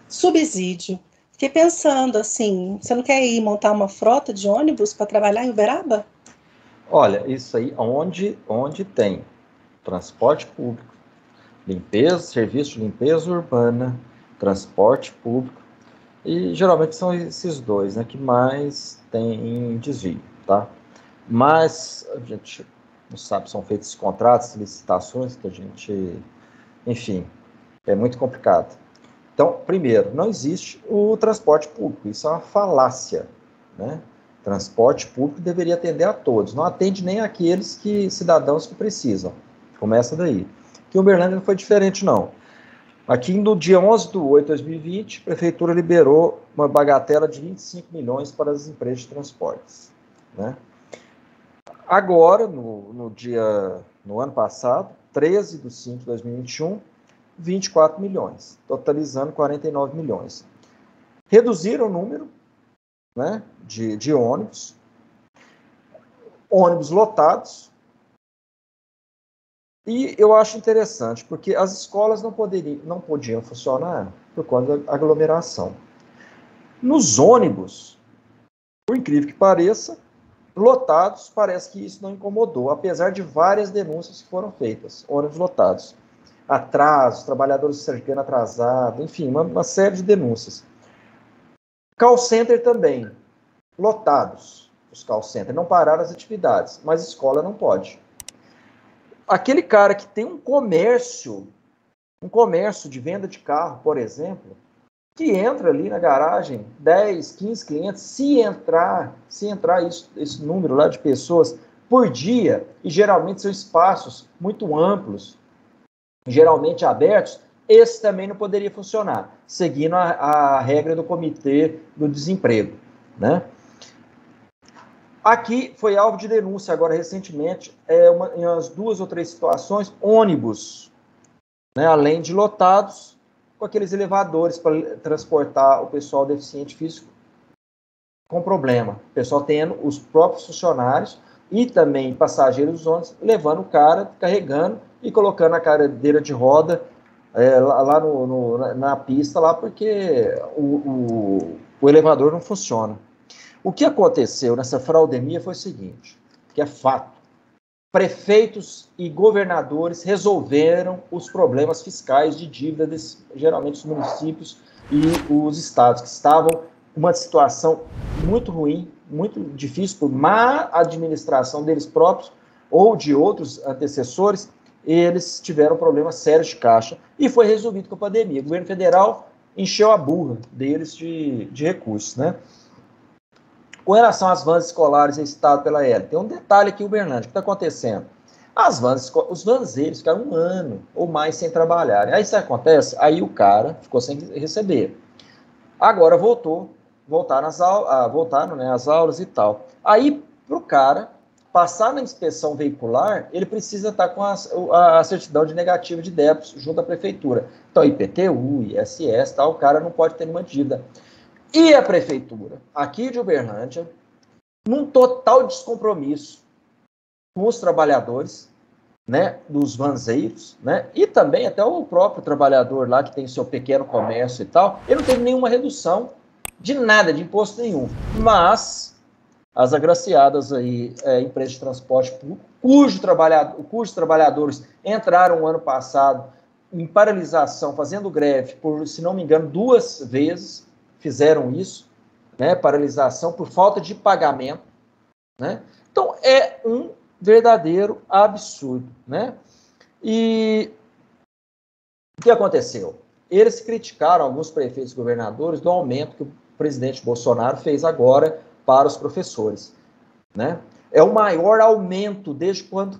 subsídio. Fiquei pensando assim, você não quer ir montar uma frota de ônibus para trabalhar em Uberaba? Olha, isso aí onde tem transporte público, limpeza, serviço de limpeza urbana, transporte público, e geralmente são esses dois, né, que mais tem desvio, tá? Mas a gente não sabe, são feitos contratos, licitações, que a gente, enfim, é muito complicado. Então, primeiro, não existe o transporte público, isso é uma falácia, né? Transporte público deveria atender a todos, não atende nem aqueles cidadãos que precisam. Começa daí. Aqui em Uberlândia não foi diferente, não. Aqui no dia 11/8 de 2020, a Prefeitura liberou uma bagatela de 25 milhões para as empresas de transportes, né? Agora, no ano passado, 13/5/2021, 24 milhões, totalizando 49 milhões. Reduziram o número, né, de ônibus lotados, e eu acho interessante, porque as escolas não podiam funcionar por conta da aglomeração. Nos ônibus, por incrível que pareça, lotados, parece que isso não incomodou, apesar de várias denúncias que foram feitas, ônibus lotados. Atrasos, trabalhadores cercando atrasado, enfim, uma série de denúncias. Call center também, lotados, os call center, não pararam as atividades, mas escola não pode. Aquele cara que tem um comércio de venda de carro, por exemplo, que entra ali na garagem, 10, 15 clientes, se entrar esse número lá de pessoas por dia, e geralmente são espaços muito amplos, geralmente abertos, esse também não poderia funcionar, seguindo a regra do Comitê do Desemprego, né? Aqui foi alvo de denúncia agora recentemente, em umas 2 ou 3 situações, ônibus, né, além de lotados, com aqueles elevadores para transportar o pessoal deficiente físico com problema. O pessoal tendo os próprios funcionários e também passageiros dos ônibus, levando o cara, carregando e colocando a cadeira de roda lá na pista, lá, porque o elevador não funciona. O que aconteceu nessa fraudemia foi o seguinte, que é fato. Prefeitos e governadores resolveram os problemas fiscais de dívida, geralmente os municípios e os estados, que estavam numa situação muito ruim, muito difícil, por má administração deles próprios ou de outros antecessores, eles tiveram problemas sérios de caixa e foi resolvido com a pandemia. O governo federal encheu a burra deles de recursos, né? Com relação às vans escolares recitadas pela Ellen, tem um detalhe aqui, Uberlândia, o que está acontecendo? Os vanzeiros ficaram 1 ano ou mais sem trabalhar. Aí isso acontece, aí o cara ficou sem receber. Agora voltaram as aulas e tal. Aí, para o cara passar na inspeção veicular, ele precisa estar com a certidão de negativo de débitos junto à prefeitura. Então, IPTU, ISS, tal, o cara não pode ter nenhuma dívida. E a prefeitura, aqui de Uberlândia, num total descompromisso com os trabalhadores, né, dos vanzeiros, né, e também até o próprio trabalhador lá que tem seu pequeno comércio e tal, ele não teve nenhuma redução de nada, de imposto nenhum. Mas as agraciadas aí, empresas de transporte público, cujos trabalhadores entraram o ano passado em paralisação, fazendo greve, por, se não me engano, 2 vezes, fizeram isso, né, paralisação por falta de pagamento, né? Então, é um verdadeiro absurdo, né? E o que aconteceu? Eles criticaram, alguns prefeitos e governadores, do aumento que o presidente Bolsonaro fez agora para os professores, né? É o maior aumento desde quando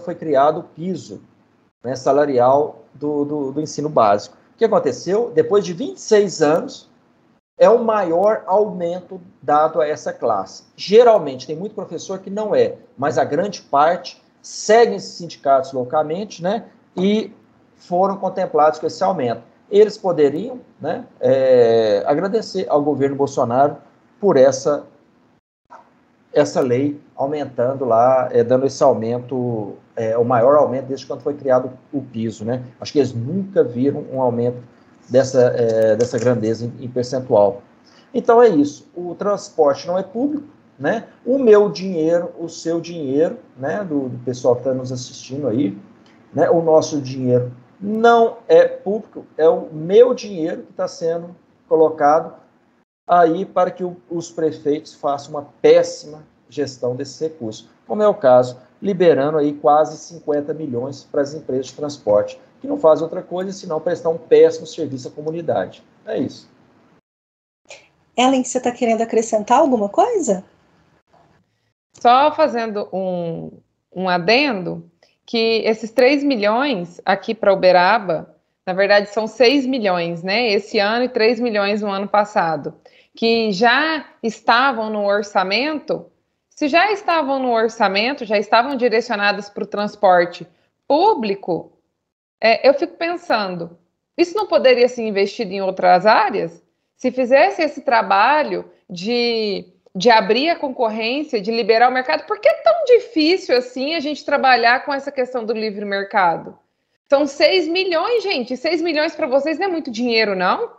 foi criado o piso, né, salarial do ensino básico. O que aconteceu? Depois de 26 anos, é o maior aumento dado a essa classe. Geralmente, tem muito professor que não é, mas a grande parte segue esses sindicatos localmente, né, e foram contemplados com esse aumento. Eles poderiam, né, agradecer ao governo Bolsonaro por essa lei aumentando lá, dando esse aumento, o maior aumento desde quando foi criado o piso, né? Acho que eles nunca viram um aumento dessa grandeza em percentual. Então é isso, o transporte não é público, né? O meu dinheiro, o seu dinheiro, né, do pessoal que está nos assistindo aí, né, o nosso dinheiro não é público, é o meu dinheiro que está sendo colocado aí para que os prefeitos façam uma péssima gestão desses recursos, como é o caso, liberando aí quase 50 milhões para as empresas de transporte, que não fazem outra coisa senão prestar um péssimo serviço à comunidade. É isso. Ellen, você está querendo acrescentar alguma coisa? Só fazendo um adendo, que esses 3 milhões aqui para Uberaba, na verdade são 6 milhões, né? Esse ano e 3 milhões no ano passado, que já estavam no orçamento. Se já estavam no orçamento, já estavam direcionadas para o transporte público, eu fico pensando, isso não poderia ser investido em outras áreas? Se fizesse esse trabalho de abrir a concorrência, de liberar o mercado, por que é tão difícil assim a gente trabalhar com essa questão do livre mercado? São 6 milhões, gente. 6 milhões para vocês não é muito dinheiro, não?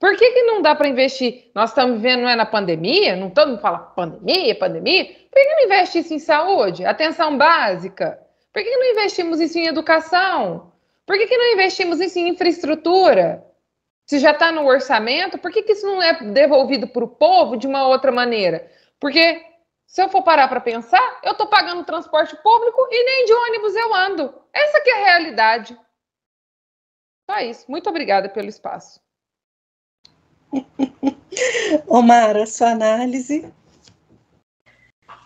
Por que não dá para investir? Nós estamos vivendo, não é na pandemia? Não todo mundo fala pandemia, pandemia? Por que não investe isso em saúde? Atenção básica? Por que não investimos isso em educação? Por que não investimos isso em infraestrutura? Se já está no orçamento, por que isso não é devolvido para o povo de uma outra maneira? Porque se eu for parar para pensar, eu estou pagando transporte público e nem de ônibus eu ando. Essa que é a realidade. Só isso. Muito obrigada pelo espaço. Omara, sua análise?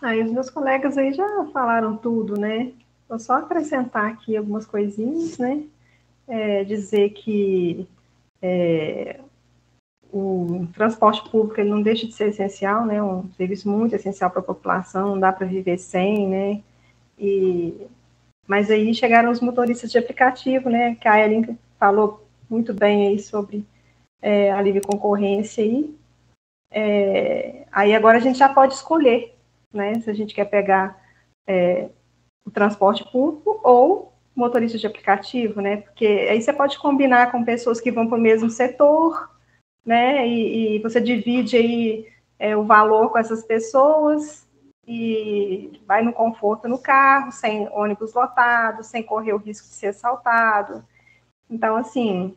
Os meus colegas aí já falaram tudo, né? Vou só acrescentar aqui algumas coisinhas, né? Dizer que o transporte público ele não deixa de ser essencial, né? Um serviço muito essencial para a população, não dá para viver sem, né? Mas aí chegaram os motoristas de aplicativo, né? Que a Ellen falou muito bem aí sobre a livre concorrência aí. Aí agora a gente já pode escolher, né? Se a gente quer pegar o transporte público ou motorista de aplicativo, né? Porque aí você pode combinar com pessoas que vão para o mesmo setor, né? E você divide aí o valor com essas pessoas e vai no conforto no carro, sem ônibus lotado, sem correr o risco de ser assaltado. Então, assim,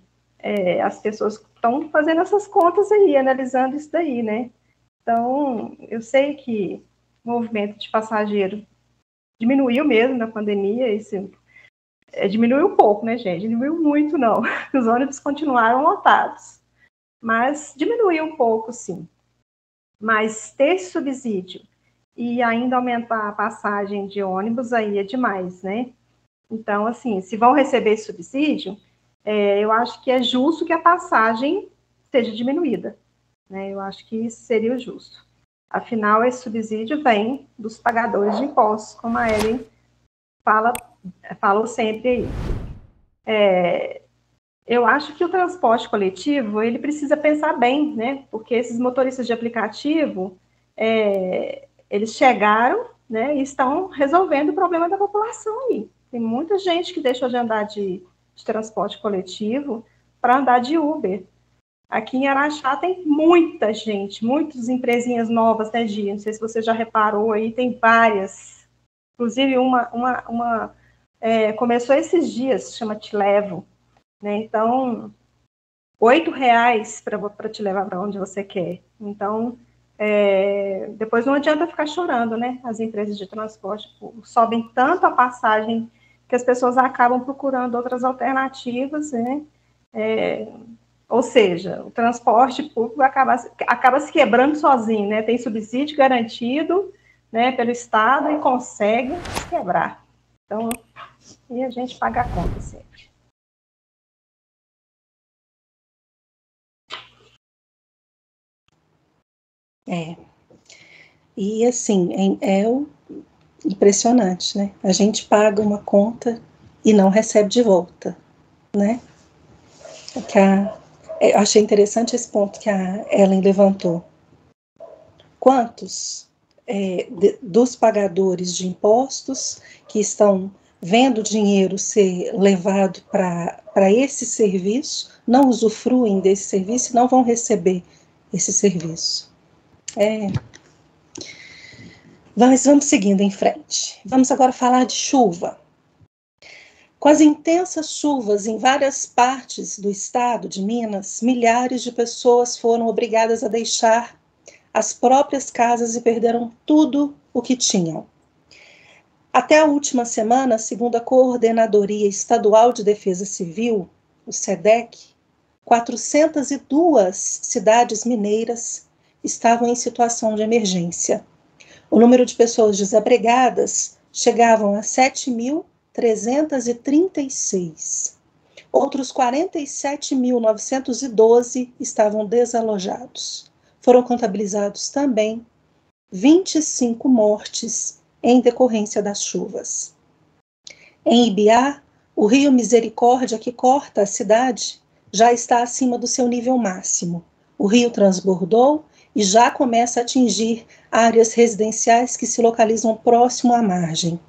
as pessoas estão fazendo essas contas aí, analisando isso daí, né? Então, eu sei que o movimento de passageiro diminuiu mesmo na pandemia, diminuiu um pouco, né, gente? Diminuiu muito, não. Os ônibus continuaram lotados, mas diminuiu um pouco, sim. Mas ter esse subsídio e ainda aumentar a passagem de ônibus, aí é demais, né? Então, assim, se vão receber esse subsídio, eu acho que é justo que a passagem seja diminuída, né? Eu acho que isso seria o justo. Afinal, esse subsídio vem dos pagadores de impostos, como a Ellen falou sempre aí. Eu acho que o transporte coletivo, ele precisa pensar bem, né? Porque esses motoristas de aplicativo, eles chegaram, né, e estão resolvendo o problema da população aí. Tem muita gente que deixou de andar de transporte coletivo para andar de Uber. Aqui em Araxá tem muita gente, muitas empresinhas novas, né, Gia? Não sei se você já reparou aí, tem várias. Inclusive, uma começou esses dias, chama Te Levo, né? Então, R$8 para te levar para onde você quer. Então, depois não adianta ficar chorando, né? As empresas de transporte sobem tanto a passagem que as pessoas acabam procurando outras alternativas, né? Ou seja, o transporte público acaba se quebrando sozinho, né? Tem subsídio garantido, né, pelo Estado e consegue se quebrar. Então, e a gente paga a conta sempre. E assim, é impressionante, né? A gente paga uma conta e não recebe de volta, né? Eu achei interessante esse ponto que a Ellen levantou. Quantos dos pagadores de impostos que estão vendo o dinheiro ser levado para esse serviço, não usufruem desse serviço e não vão receber esse serviço? Mas vamos seguindo em frente. Vamos agora falar de chuva. Com as intensas chuvas em várias partes do estado de Minas, milhares de pessoas foram obrigadas a deixar as próprias casas e perderam tudo o que tinham. Até a última semana, segundo a Coordenadoria Estadual de Defesa Civil, o SEDEC, 402 cidades mineiras estavam em situação de emergência. O número de pessoas desabrigadas chegavam a 7.336. Outros 47.912 estavam desalojados. Foram contabilizados também 25 mortes em decorrência das chuvas. Em Ibiá, o rio Misericórdia, que corta a cidade, já está acima do seu nível máximo. O rio transbordou e já começa a atingir áreas residenciais que se localizam próximo à margem.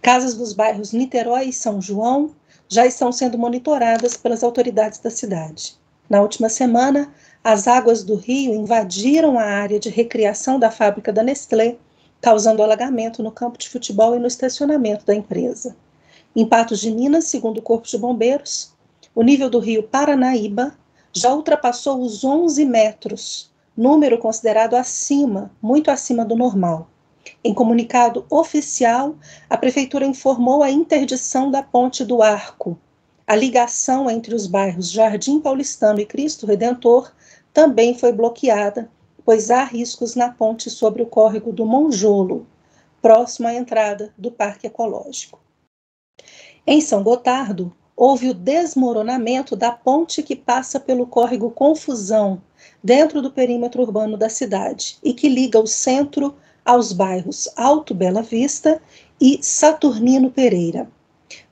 Casas dos bairros Niterói e São João já estão sendo monitoradas pelas autoridades da cidade. Na última semana, as águas do rio invadiram a área de recreação da fábrica da Nestlé, causando alagamento no campo de futebol e no estacionamento da empresa. Em Patos de Minas, segundo o Corpo de Bombeiros, o nível do rio Paranaíba já ultrapassou os 11 metros, número considerado acima, muito acima do normal. Em comunicado oficial, a Prefeitura informou a interdição da Ponte do Arco. A ligação entre os bairros Jardim Paulistano e Cristo Redentor também foi bloqueada, pois há riscos na ponte sobre o córrego do Monjolo, próximo à entrada do Parque Ecológico. Em São Gotardo, houve o desmoronamento da ponte que passa pelo córrego Confusão, dentro do perímetro urbano da cidade, e que liga o centro aos bairros Alto Bela Vista e Saturnino Pereira.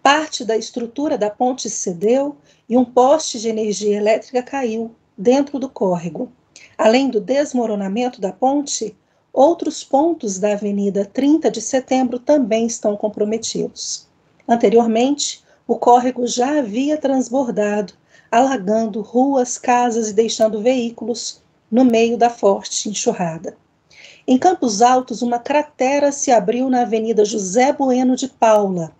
Parte da estrutura da ponte cedeu e um poste de energia elétrica caiu dentro do córrego. Além do desmoronamento da ponte, outros pontos da Avenida 30 de Setembro também estão comprometidos. Anteriormente, o córrego já havia transbordado, alagando ruas, casas e deixando veículos no meio da forte enxurrada. Em Campos Altos, uma cratera se abriu na Avenida José Bueno de Paula,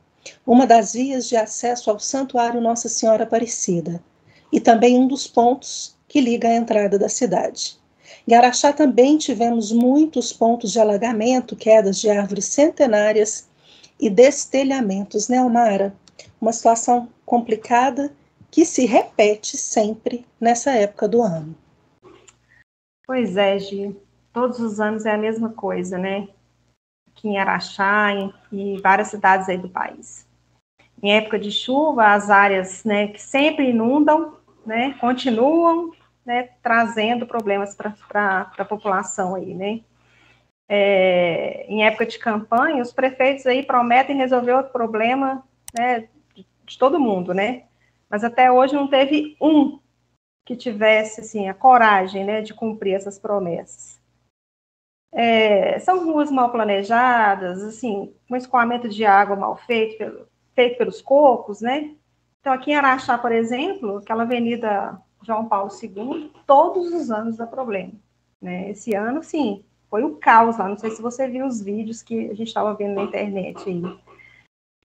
uma das vias de acesso ao Santuário Nossa Senhora Aparecida, e também um dos pontos que liga a entrada da cidade. Em Araxá também tivemos muitos pontos de alagamento, quedas de árvores centenárias e destelhamentos, né, Almara? Uma situação complicada que se repete sempre nessa época do ano. Pois é, Gi. Todos os anos é a mesma coisa, né? Aqui em Araxá e várias cidades aí do país. Em época de chuva, as áreas, né, que sempre inundam, né, continuam, né, trazendo problemas para a população aí, né? Em época de campanha, os prefeitos aí prometem resolver o problema, né, de todo mundo, né? Mas até hoje não teve um que tivesse, assim, a coragem, né, de cumprir essas promessas. São ruas mal planejadas, assim, um escoamento de água mal feito pelos cocos, né? Então, aqui em Araxá, por exemplo, aquela avenida João Paulo II, todos os anos dá problema, né? Esse ano, sim, foi o caos lá, não sei se você viu os vídeos que a gente estava vendo na internet aí.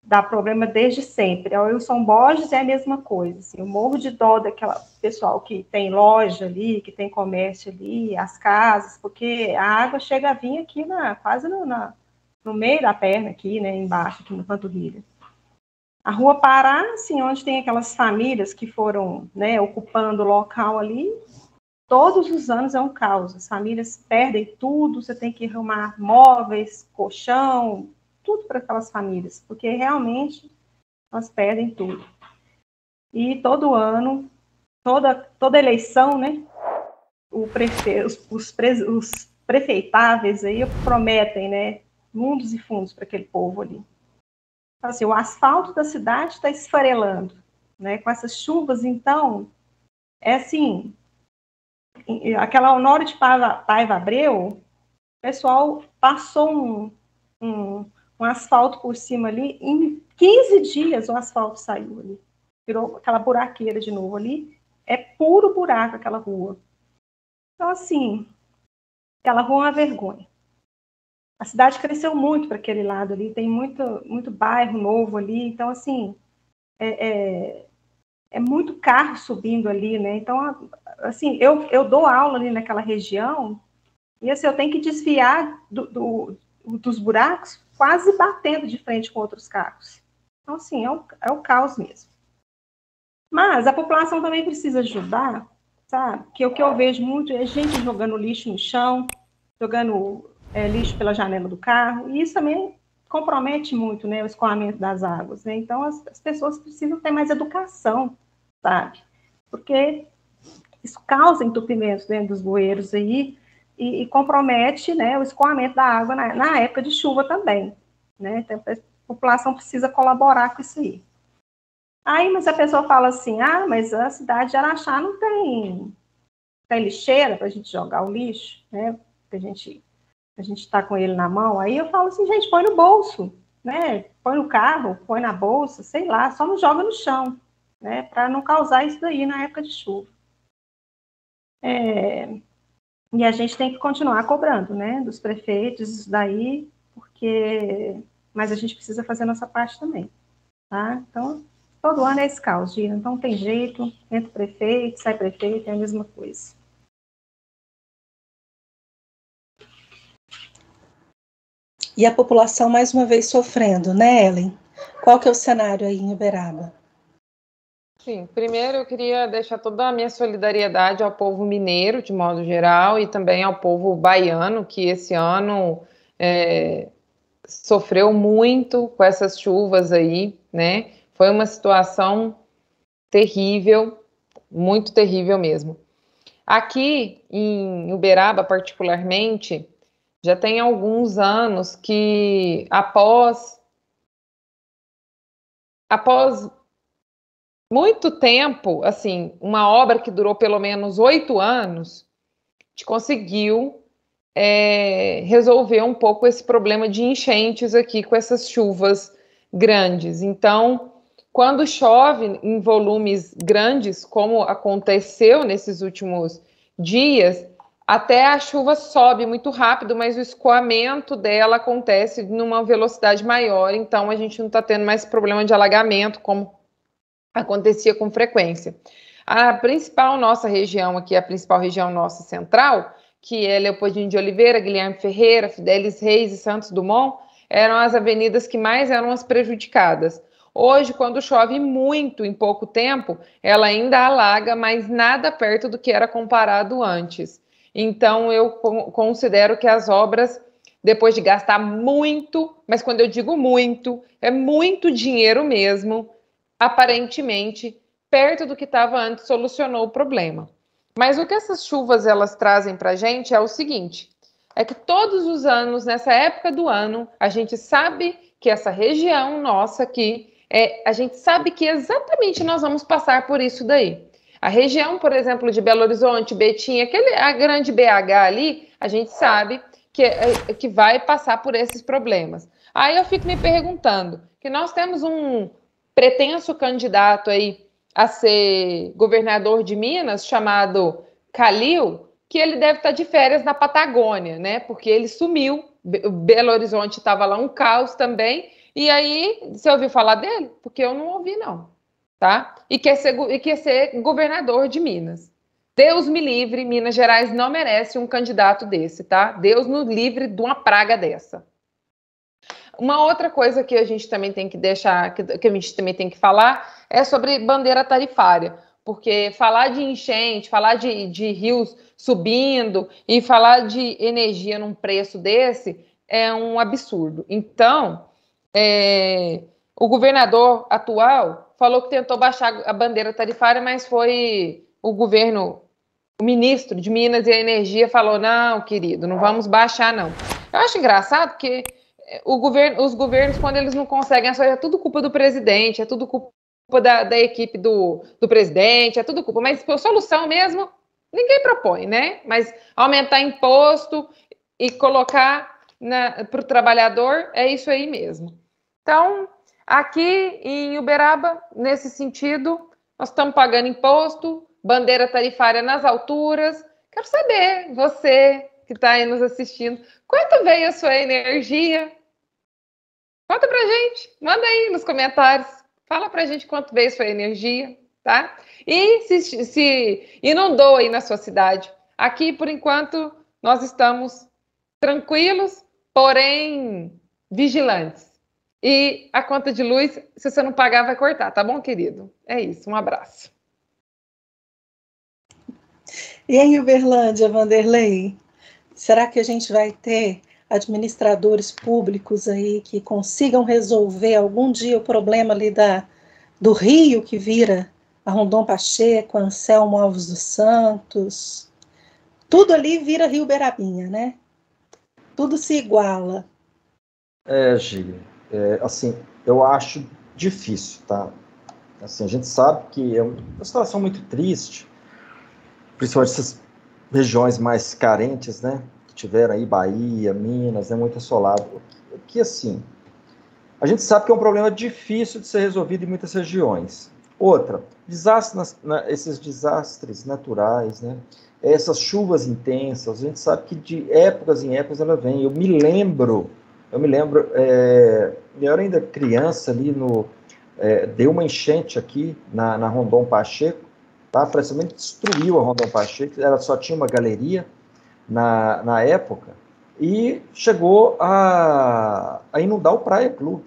Dá problema desde sempre. A Wilson Borges é a mesma coisa. Assim, eu morro de dó daquela pessoal que tem loja ali, que tem comércio ali, as casas, porque a água chega a vir aqui quase no meio da perna aqui, né, embaixo, aqui no panturrilha. A Rua Pará, assim, onde tem aquelas famílias que foram, né, ocupando o local ali, todos os anos é um caos. As famílias perdem tudo, você tem que arrumar móveis, colchão, tudo para aquelas famílias, porque realmente elas perdem tudo. E todo ano, toda eleição, né, os prefeitáveis aí prometem, né, mundos e fundos para aquele povo ali. Então, assim, o asfalto da cidade está esfarelando, né, com essas chuvas, então, é assim, aquela Honório de Paiva Abreu, o pessoal passou um asfalto por cima ali, em 15 dias o asfalto saiu ali, virou aquela buraqueira de novo ali, é puro buraco aquela rua. Então, assim, aquela rua é uma vergonha. A cidade cresceu muito para aquele lado ali, tem muito bairro novo ali, então, assim, é muito carro subindo ali, né? Então, assim, eu dou aula ali naquela região, e assim, eu tenho que desviar dos buracos, quase batendo de frente com outros carros. Então, assim, é o caos mesmo. Mas a população também precisa ajudar, sabe? Que o que eu vejo muito é gente jogando lixo no chão, jogando lixo pela janela do carro, e isso também compromete muito, né, o escoamento das águas, né? Então, as pessoas precisam ter mais educação, sabe? Porque isso causa entupimentos dentro dos bueiros aí, e compromete, né, o escoamento da água na época de chuva também, né? Então, a população precisa colaborar com isso aí. Mas a pessoa fala assim, mas a cidade de Araxá não tem lixeira para a gente jogar o lixo, né? A gente está com ele na mão. Aí eu falo assim, gente, põe no bolso, né? Põe no carro, põe na bolsa, sei lá, só não joga no chão, né? Para não causar isso daí na época de chuva. E a gente tem que continuar cobrando, né, dos prefeitos, isso daí, mas a gente precisa fazer a nossa parte também, tá? Então, todo ano é esse caos, Gira. Então, tem jeito, entra prefeito, sai prefeito, é a mesma coisa. E a população, mais uma vez, sofrendo, né, Ellen? Qual que é o cenário aí em Uberaba? Sim, primeiro eu queria deixar toda a minha solidariedade ao povo mineiro, de modo geral, e também ao povo baiano, que esse ano sofreu muito com essas chuvas aí, né? Foi uma situação terrível, muito terrível mesmo. Aqui em Uberaba, particularmente, já tem alguns anos que após muito tempo, assim, uma obra que durou pelo menos 8 anos, a gente conseguiu resolver um pouco esse problema de enchentes aqui com essas chuvas grandes. Então, quando chove em volumes grandes, como aconteceu nesses últimos dias, até a chuva sobe muito rápido, mas o escoamento dela acontece numa velocidade maior, então a gente não está tendo mais problema de alagamento, como acontecia com frequência. A principal nossa região aqui, a principal região nossa central, que é Leopoldino de Oliveira, Guilherme Ferreira, Fidelis Reis e Santos Dumont, eram as avenidas que mais eram as prejudicadas. Hoje, quando chove muito em pouco tempo, ela ainda alaga, mas nada perto do que era comparado antes. Então, eu considero que as obras, depois de gastar muito, mas quando eu digo muito, é muito dinheiro mesmo, aparentemente, perto do que estava antes, solucionou o problema. Mas o que essas chuvas elas trazem para a gente é o seguinte, é que todos os anos, nessa época do ano, a gente sabe que essa região nossa aqui, a gente sabe que exatamente nós vamos passar por isso daí. A região, por exemplo, de Belo Horizonte, Betim, a grande BH ali, a gente sabe que vai passar por esses problemas. Aí eu fico me perguntando, que nós temos um pretenso candidato aí a ser governador de Minas, chamado Calil, que ele deve estar de férias na Patagônia, né? Porque ele sumiu, Belo Horizonte estava lá um caos também, e aí, você ouviu falar dele? Porque eu não ouvi, não, tá? E quer ser governador de Minas. Deus me livre, Minas Gerais não merece um candidato desse, tá? Deus nos livre de uma praga dessa. Uma outra coisa que a gente também tem que deixar, que a gente também tem que falar, é sobre bandeira tarifária, porque falar de enchente, falar de rios subindo e falar de energia num preço desse é um absurdo. Então, o governador atual falou que tentou baixar a bandeira tarifária, mas foi o ministro de Minas e Energia falou, não, querido, não vamos baixar, não. Eu acho engraçado porque os governos, quando eles não conseguem, é tudo culpa do presidente, é tudo culpa da equipe do presidente, é tudo culpa. Mas a solução mesmo, ninguém propõe, né? Mas aumentar imposto e colocar para o trabalhador, é isso aí mesmo. Então, aqui em Uberaba, nesse sentido, nós estamos pagando imposto, bandeira tarifária nas alturas. Quero saber, você que está aí nos assistindo, quanto veio a sua energia? Conta pra gente, manda aí nos comentários, fala pra gente quanto veio a sua energia, tá? E se inundou aí na sua cidade. Aqui, por enquanto, nós estamos tranquilos, porém vigilantes. E a conta de luz, se você não pagar, vai cortar, tá bom, querido? É isso, um abraço. E em Uberlândia, Vanderlei, será que a gente vai ter administradores públicos aí que consigam resolver algum dia o problema ali do rio que vira a Rondon Pacheco, Anselmo Alves dos Santos? Tudo ali vira Rio Berabinha, né? Tudo se iguala. Gi, assim, eu acho difícil, tá? Assim, a gente sabe que é uma situação muito triste, principalmente essas regiões mais carentes, né? Que tiveram aí Bahia, Minas, né? Muito assolado. Que assim, a gente sabe que é um problema difícil de ser resolvido em muitas regiões. Outra, esses desastres naturais, né? Essas chuvas intensas, a gente sabe que de épocas em épocas ela vem. Eu me lembro, eu era ainda criança ali deu uma enchente aqui na Rondon Pacheco, tá? Praticamente destruiu a Rondon Pacheco, ela só tinha uma galeria na época, e chegou a inundar o Praia Clube.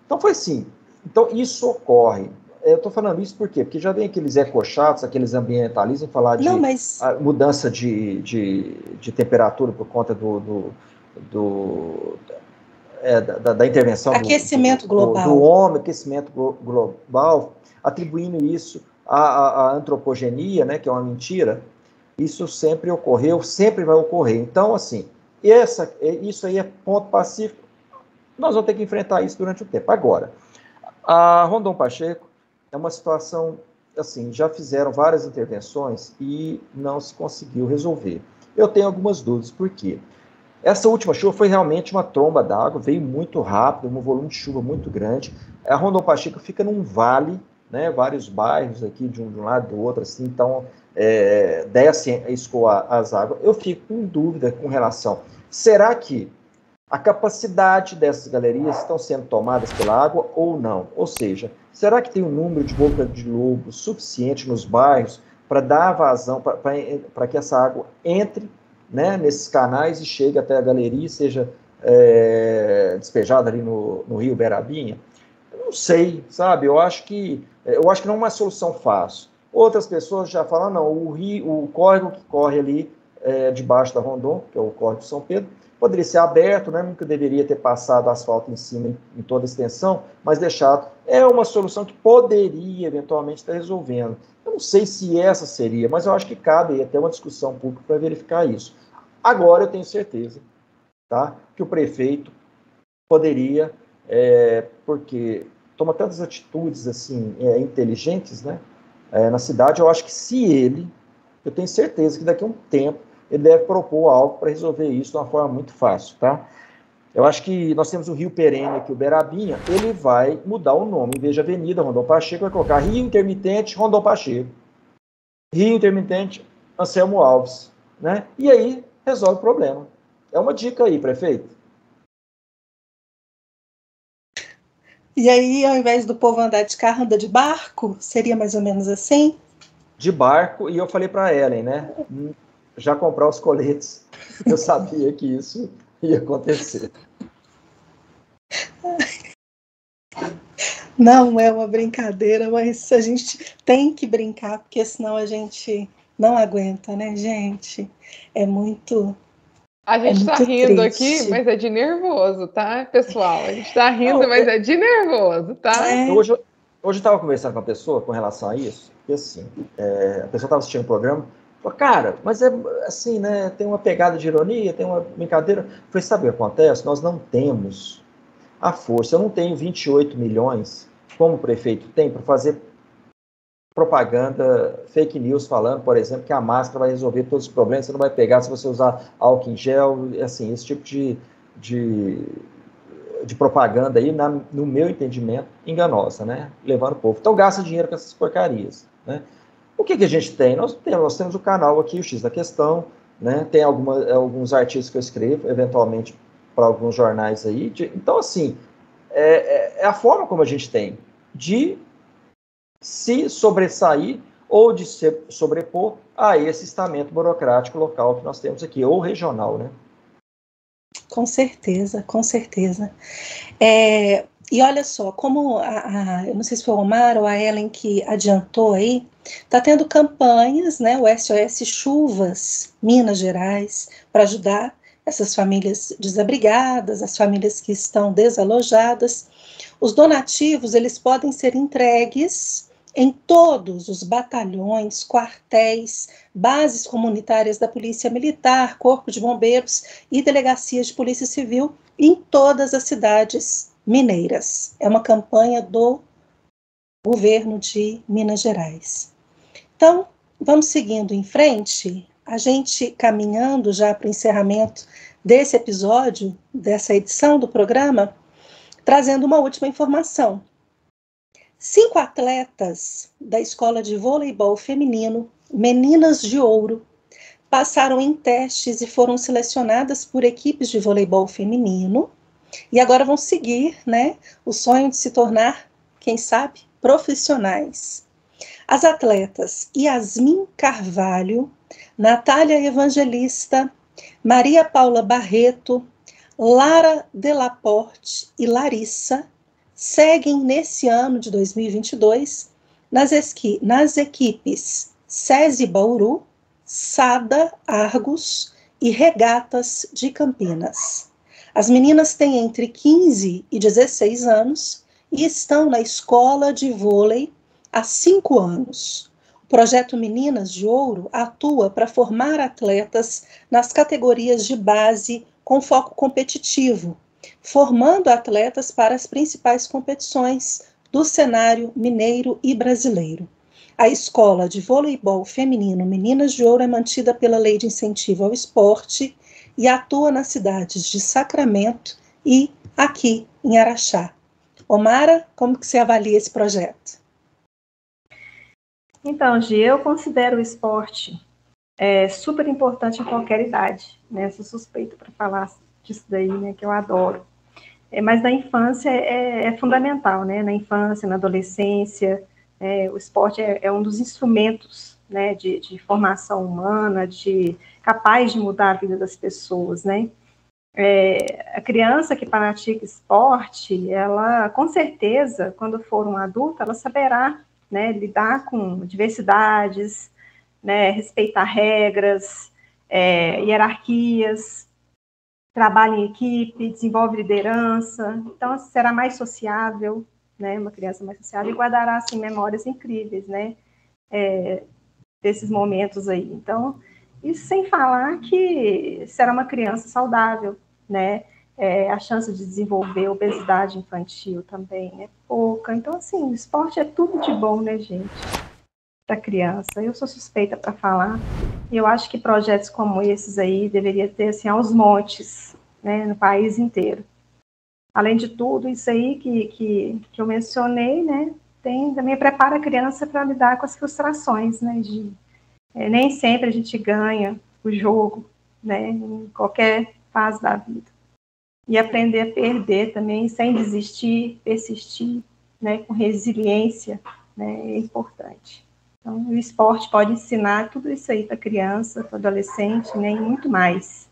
Então foi assim, então isso ocorre. Eu estou falando isso por quê? Porque já vem aqueles ecochatos, aqueles ambientalistas, falar de mudança de temperatura por conta da intervenção aquecimento global. Do homem, aquecimento global, atribuindo isso à antropogenia, né, que é uma mentira. Isso sempre ocorreu, sempre vai ocorrer. Então, assim, isso aí é ponto pacífico. Nós vamos ter que enfrentar isso durante o tempo. Agora, a Rondon Pacheco é uma situação, assim, já fizeram várias intervenções e não se conseguiu resolver. Eu tenho algumas dúvidas, por quê? Essa última chuva foi realmente uma tromba d'água, veio muito rápido, um volume de chuva muito grande. A Rondon Pacheco fica num vale, né, vários bairros aqui, de um lado do outro, assim, então desce a escoar as águas. Eu fico em dúvida com relação, será que a capacidade dessas galerias estão sendo tomadas pela água ou não? Ou seja, será que tem um número de boca de lobo suficiente nos bairros para dar vazão, para que essa água entre, né, nesses canais e chegue até a galeria e seja despejada ali no rio Berabinha? Eu não sei, sabe? Eu acho que não é uma solução fácil. Outras pessoas já falam, não, o córrego que corre ali debaixo da Rondon, que é o córrego de São Pedro, poderia ser aberto, né? Nunca deveria ter passado asfalto em cima em toda a extensão, mas deixado. É uma solução que poderia eventualmente estar resolvendo. Eu não sei se essa seria, mas eu acho que cabe até uma discussão pública para verificar isso. Agora eu tenho certeza, tá, que o prefeito poderia, porque toma tantas atitudes assim inteligentes, né, na cidade. Eu acho que eu tenho certeza que daqui a um tempo ele deve propor algo para resolver isso de uma forma muito fácil, tá? Eu acho que nós temos o Rio Perene aqui, o Berabinha, ele vai mudar o nome. Em vez de Avenida Rondon Pacheco, vai colocar Rio Intermitente Rondon Pacheco. Rio Intermitente Anselmo Alves, né? E aí resolve o problema. É uma dica aí, prefeito. E aí, ao invés do povo andar de carro, anda de barco? Seria mais ou menos assim? De barco, e eu falei para a Ellen, né? Já comprar os coletes. Eu sabia que isso ia acontecer. Não é uma brincadeira, mas a gente tem que brincar, porque senão a gente não aguenta, né, gente? É muito. A gente tá rindo triste aqui, mas é de nervoso, tá, pessoal? A gente tá rindo, mas é de nervoso, tá? Hoje eu estava conversando com a pessoa com relação a isso, e assim, a pessoa estava assistindo o programa. Cara, mas é assim, né? Tem uma pegada de ironia, tem uma brincadeira. Foi, sabe o que acontece? Nós não temos a força. Eu não tenho 28 milhões, como o prefeito tem, para fazer propaganda, fake news, falando, por exemplo, que a máscara vai resolver todos os problemas, você não vai pegar se você usar álcool em gel, assim, esse tipo de propaganda aí, no meu entendimento, enganosa, né? Levando o povo. Então, gasta dinheiro com essas porcarias, né? O que a gente tem? Nós temos o canal aqui, o X da Questão, né? Tem alguns artigos que eu escrevo, eventualmente, para alguns jornais aí. Então, assim, é a forma como a gente tem de se sobressair ou de se sobrepor a esse estamento burocrático local que nós temos aqui, ou regional, né? Com certeza, com certeza. E olha só, como eu não sei se foi o Omar ou a Ellen que adiantou aí, está tendo campanhas, né, o SOS Chuvas, Minas Gerais, para ajudar essas famílias desabrigadas, as famílias que estão desalojadas. Os donativos, eles podem ser entregues em todos os batalhões, quartéis, bases comunitárias da Polícia Militar, Corpo de Bombeiros e Delegacias de Polícia Civil em todas as cidades mineiras. É uma campanha do governo de Minas Gerais. Então, vamos seguindo em frente, a gente caminhando já para o encerramento desse episódio, dessa edição do programa, trazendo uma última informação. 5 atletas da escola de voleibol feminino, Meninas de Ouro, passaram em testes e foram selecionadas por equipes de voleibol feminino e agora vão seguir, né, o sonho de se tornar, quem sabe, profissionais. As atletas Yasmin Carvalho, Natália Evangelista, Maria Paula Barreto, Lara Delaporte e Larissa seguem nesse ano de 2022 nas equipes SESI Bauru, SADA Argos e Regatas de Campinas. As meninas têm entre 15 e 16 anos e estão na escola de vôlei há 5 anos. O projeto Meninas de Ouro atua para formar atletas nas categorias de base com foco competitivo, formando atletas para as principais competições do cenário mineiro e brasileiro. A escola de voleibol feminino Meninas de Ouro é mantida pela Lei de Incentivo ao Esporte e atua nas cidades de Sacramento e aqui em Araxá. Omara, como que você avalia esse projeto? Então, Gi, eu considero o esporte super importante em qualquer idade, né? Sou suspeita para falar disso daí, né? Que eu adoro. Mas na infância é fundamental, né? Na infância, na adolescência, o esporte é um dos instrumentos, né? De formação humana, capaz de mudar a vida das pessoas, né? A criança que pratica esporte, ela, com certeza, quando for um adulto, ela saberá, né, lidar com diversidades, né, respeitar regras, hierarquias, trabalha em equipe, desenvolve liderança, então será mais sociável, né, uma criança mais sociável, e guardará, assim, memórias incríveis, né, desses momentos aí. Então, isso sem falar que será uma criança saudável, né, a chance de desenvolver obesidade infantil também é pouca. Então, assim, o esporte é tudo de bom, né, gente, para criança. Eu sou suspeita para falar, e eu acho que projetos como esses aí deveria ter, assim, aos montes, né, no país inteiro. Além de tudo, isso aí que eu mencionei, né, também prepara a criança para lidar com as frustrações, né, nem sempre a gente ganha o jogo, né, em qualquer fase da vida. E aprender a perder também, sem desistir, persistir, né, com resiliência, né, é importante. Então, o esporte pode ensinar tudo isso aí para a criança, para o adolescente, né, e muito mais.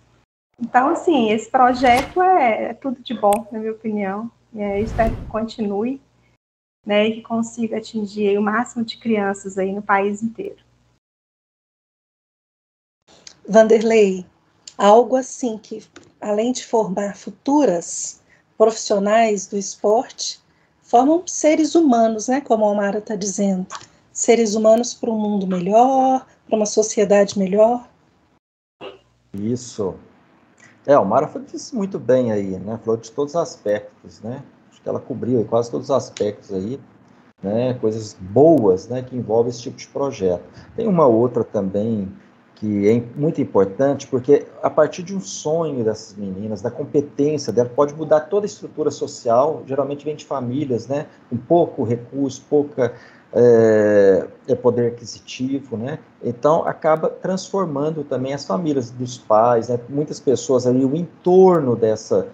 Então, assim, esse projeto é tudo de bom, na minha opinião. Eu espero que continue, né, e que consiga atingir o máximo de crianças aí no país inteiro. Vanderlei, algo assim que, além de formar futuras profissionais do esporte, formam seres humanos, né, como a Omara está dizendo, seres humanos para um mundo melhor, para uma sociedade melhor. Isso. A Omara disse muito bem aí, né, falou de todos os aspectos, né, acho que ela cobriu quase todos os aspectos aí, né, coisas boas, né, que envolvem esse tipo de projeto. Tem uma outra também que é muito importante, porque a partir de um sonho dessas meninas, da competência dela, pode mudar toda a estrutura social, geralmente vem de famílias, né, com pouco recurso, pouca poder aquisitivo, né, então acaba transformando também as famílias dos pais, né, muitas pessoas ali, o entorno dessa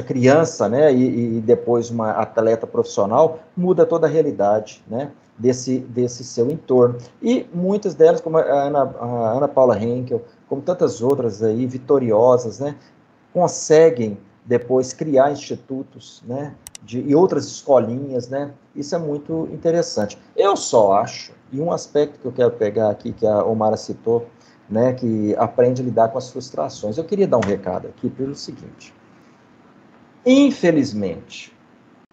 criança, né, e depois uma atleta profissional, muda toda a realidade, né, desse seu entorno. E muitas delas, como a Ana Paula Henkel, como tantas outras aí, vitoriosas, né, conseguem depois criar institutos, né, e outras escolinhas, né, isso é muito interessante. Eu só acho, e um aspecto que eu quero pegar aqui, que a Omara citou, né, que aprende a lidar com as frustrações. Eu queria dar um recado aqui pelo seguinte: infelizmente,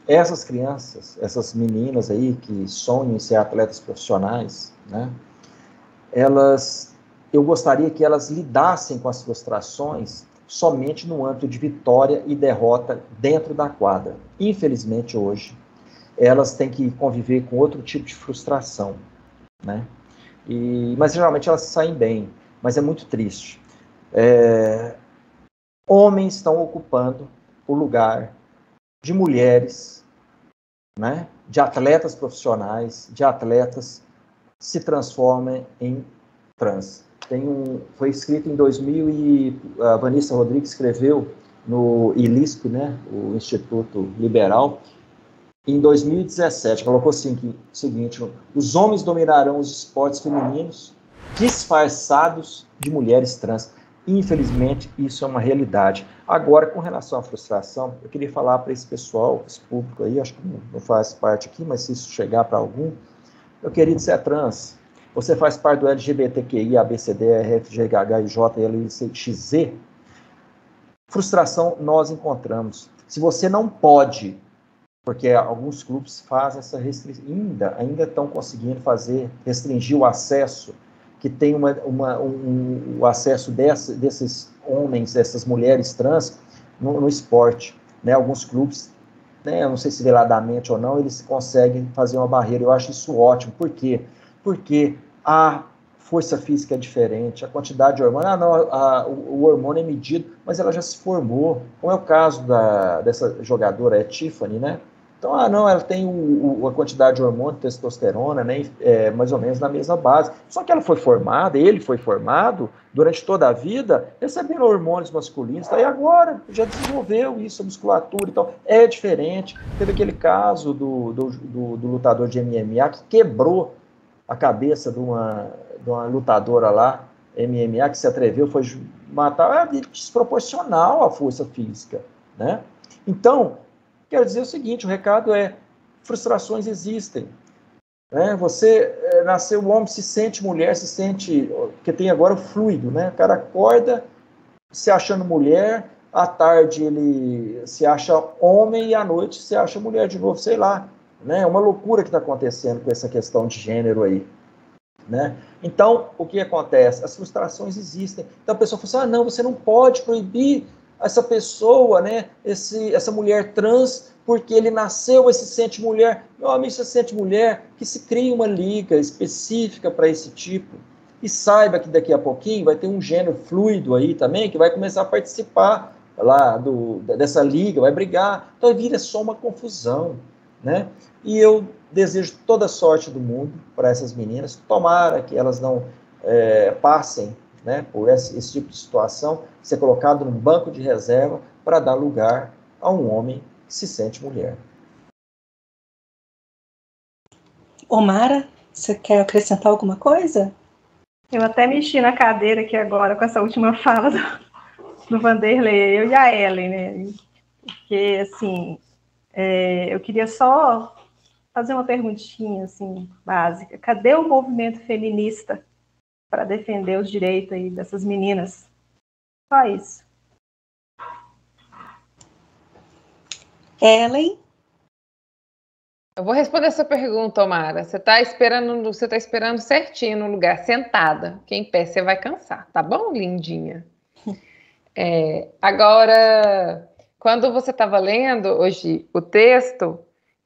essas crianças, essas meninas aí que sonham em ser atletas profissionais, né, eu gostaria que elas lidassem com as frustrações somente no âmbito de vitória e derrota dentro da quadra. Infelizmente, hoje, elas têm que conviver com outro tipo de frustração, né? Mas geralmente elas saem bem, mas é muito triste. Homens estão ocupando o lugar de mulheres né, de atletas profissionais, de atletas se transformem em trans. Foi escrito em 2000 e a Vanessa Rodrigues escreveu no ILISP, né, o Instituto Liberal, em 2017, colocou assim, o seguinte: os homens dominarão os esportes femininos disfarçados de mulheres trans. Infelizmente, isso é uma realidade. Agora, com relação à frustração, eu queria falar para esse pessoal, esse público aí, acho que não faz parte aqui, mas se isso chegar para algum, meu querido, você é trans, você faz parte do LGBTQI, ABCD, RFGH, IJLXZ, frustração nós encontramos. Se você não pode, porque alguns clubes fazem essa restrição, ainda estão conseguindo restringir o acesso, que tem o acesso desses homens, dessas mulheres trans no esporte, né? Alguns clubes, né, eu não sei se veladamente ou não, eles conseguem fazer uma barreira. Eu acho isso ótimo. Por quê? Porque a força física é diferente, a quantidade de hormônio, o hormônio é medido, mas ela já se formou, como é o caso dessa jogadora, Tiffany, né? Então, ela tem a quantidade de hormônio, testosterona, né, mais ou menos na mesma base. Só que ela foi formada, ele foi formado durante toda a vida, recebendo hormônios masculinos, e agora já desenvolveu isso, a musculatura e tal. É diferente. Teve aquele caso do lutador de MMA que quebrou a cabeça de uma lutadora lá, MMA, que se atreveu, foi matar, desproporcional à força física, né? Então, quero dizer o seguinte, o recado é, frustrações existem, né? Você nasceu, o homem se sente mulher, porque tem agora o fluido, né? O cara acorda se achando mulher, à tarde ele se acha homem e à noite se acha mulher de novo, sei lá, né? É uma loucura que está acontecendo com essa questão de gênero aí, né? Então, o que acontece? As frustrações existem. Então a pessoa fala assim, não, você não pode proibir essa pessoa, né, essa mulher trans, porque ele nasceu e se sente mulher. Meu amigo, se sente mulher, que se crie uma liga específica para esse tipo. E saiba que daqui a pouquinho vai ter um gênero fluido aí também, que vai começar a participar lá dessa liga, vai brigar. Então vira só uma confusão, né? E eu desejo toda a sorte do mundo para essas meninas. Tomara que elas não passem, né, por esse tipo de situação, ser colocado num banco de reserva para dar lugar a um homem que se sente mulher. Omara, você quer acrescentar alguma coisa? Eu até mexi na cadeira aqui agora com essa última fala do Vanderlei, eu e a Ellen, né? Porque, assim, eu queria só fazer uma perguntinha, assim, básica. Cadê o movimento feminista para defender os direitos aí dessas meninas? Só isso. Ellen? Eu vou responder essa pergunta, Omara. Você está esperando certinho no lugar, sentada. Porque em pé você vai cansar, tá bom, lindinha? Agora, quando você estava lendo hoje o texto,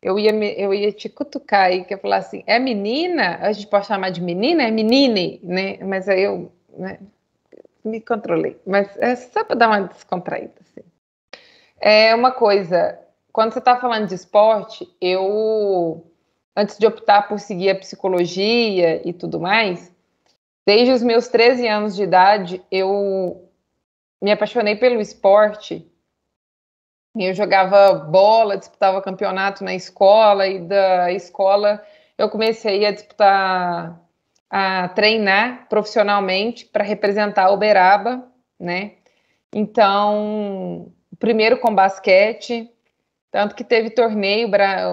eu ia te cutucar aí, que eu ia falar assim, é menina? A gente pode chamar de menina? É menine, né? Mas aí eu, né, me controlei. Mas é só para dar uma descontraída, assim. É uma coisa, quando você está falando de esporte, antes de optar por seguir a psicologia e tudo mais, desde os meus 13 anos de idade, eu me apaixonei pelo esporte. Eu jogava bola, disputava campeonato na escola, e da escola eu comecei a treinar profissionalmente para representar Uberaba, né? Então, primeiro com basquete, tanto que teve torneio,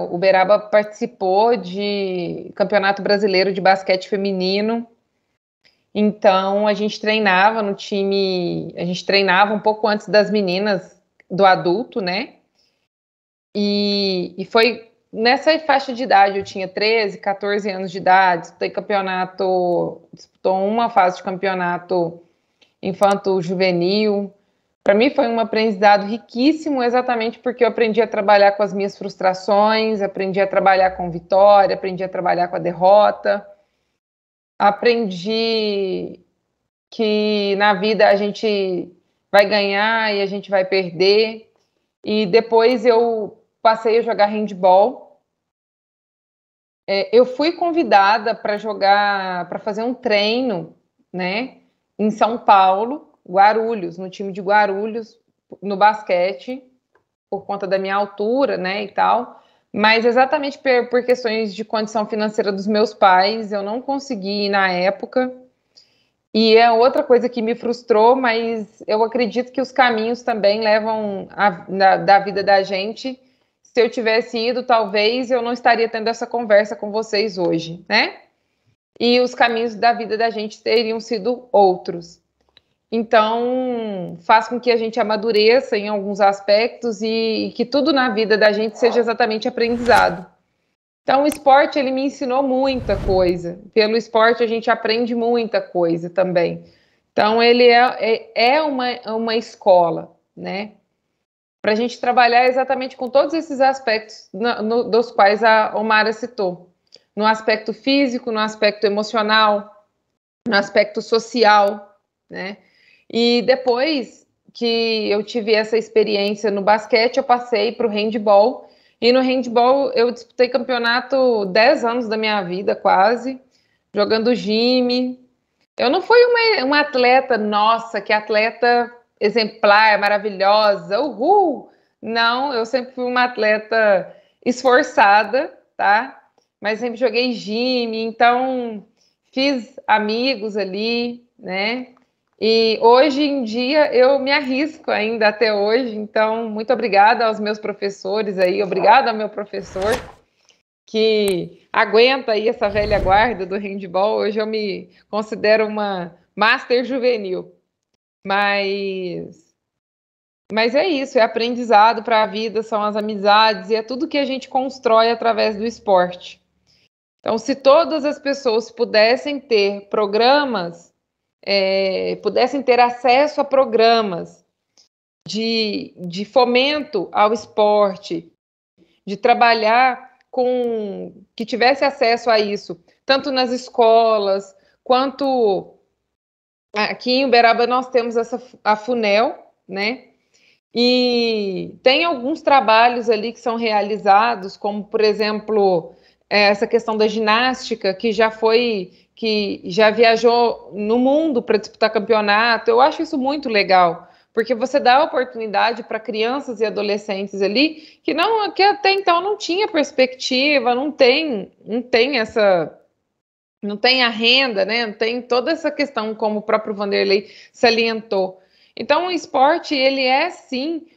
Uberaba participou de Campeonato Brasileiro de Basquete Feminino. Então, a gente treinava no time, a gente treinava um pouco antes das meninas do adulto, né? E foi nessa faixa de idade, eu tinha 13, 14 anos de idade, disputou uma fase de campeonato infanto-juvenil. Para mim foi um aprendizado riquíssimo, exatamente porque eu aprendi a trabalhar com as minhas frustrações, aprendi a trabalhar com vitória, aprendi a trabalhar com a derrota, aprendi que na vida a gente vai ganhar e a gente vai perder. E depois eu passei a jogar handball, eu fui convidada para jogar, para fazer um treino, né, em São Paulo, Guarulhos, no time de Guarulhos, no basquete, por conta da minha altura, né, e tal. Mas exatamente por questões de condição financeira dos meus pais, eu não consegui ir na época. E é outra coisa que me frustrou, mas eu acredito que os caminhos também levam da vida da gente. Se eu tivesse ido, talvez eu não estaria tendo essa conversa com vocês hoje, né? E os caminhos da vida da gente teriam sido outros. Então, faz com que a gente amadureça em alguns aspectos e que tudo na vida da gente seja exatamente aprendizado. Então, o esporte, ele me ensinou muita coisa. Pelo esporte, a gente aprende muita coisa também. Então, ele é uma escola, né? Para a gente trabalhar exatamente com todos esses aspectos dos quais a Omara citou. No aspecto físico, no aspecto emocional, no aspecto social, né? E depois que eu tive essa experiência no basquete, eu passei para o handball. E no handball eu disputei campeonato 10 anos da minha vida, quase, jogando gime. Eu não fui uma atleta, nossa, que atleta exemplar, maravilhosa, uhul! Não, eu sempre fui uma atleta esforçada, tá? Mas sempre joguei gime, então fiz amigos ali, né? E hoje em dia eu me arrisco ainda até hoje, então muito obrigada aos meus professores aí, obrigada ao meu professor que aguenta aí essa velha guarda do handball. Hoje eu me considero uma master juvenil, mas é isso, é aprendizado para a vida, são as amizades e é tudo que a gente constrói através do esporte. Então, se todas as pessoas pudessem ter programas, pudessem ter acesso a programas de fomento ao esporte, de trabalhar que tivesse acesso a isso, tanto nas escolas, quanto aqui em Uberaba nós temos a FUNEL, né? E tem alguns trabalhos ali que são realizados, como, por exemplo, essa questão da ginástica, que já viajou no mundo para disputar campeonato. Eu acho isso muito legal, porque você dá oportunidade para crianças e adolescentes ali que até então não tinha perspectiva, não tem a renda, né? Não tem toda essa questão, como o próprio Vanderlei salientou. Então, o esporte, ele é sim,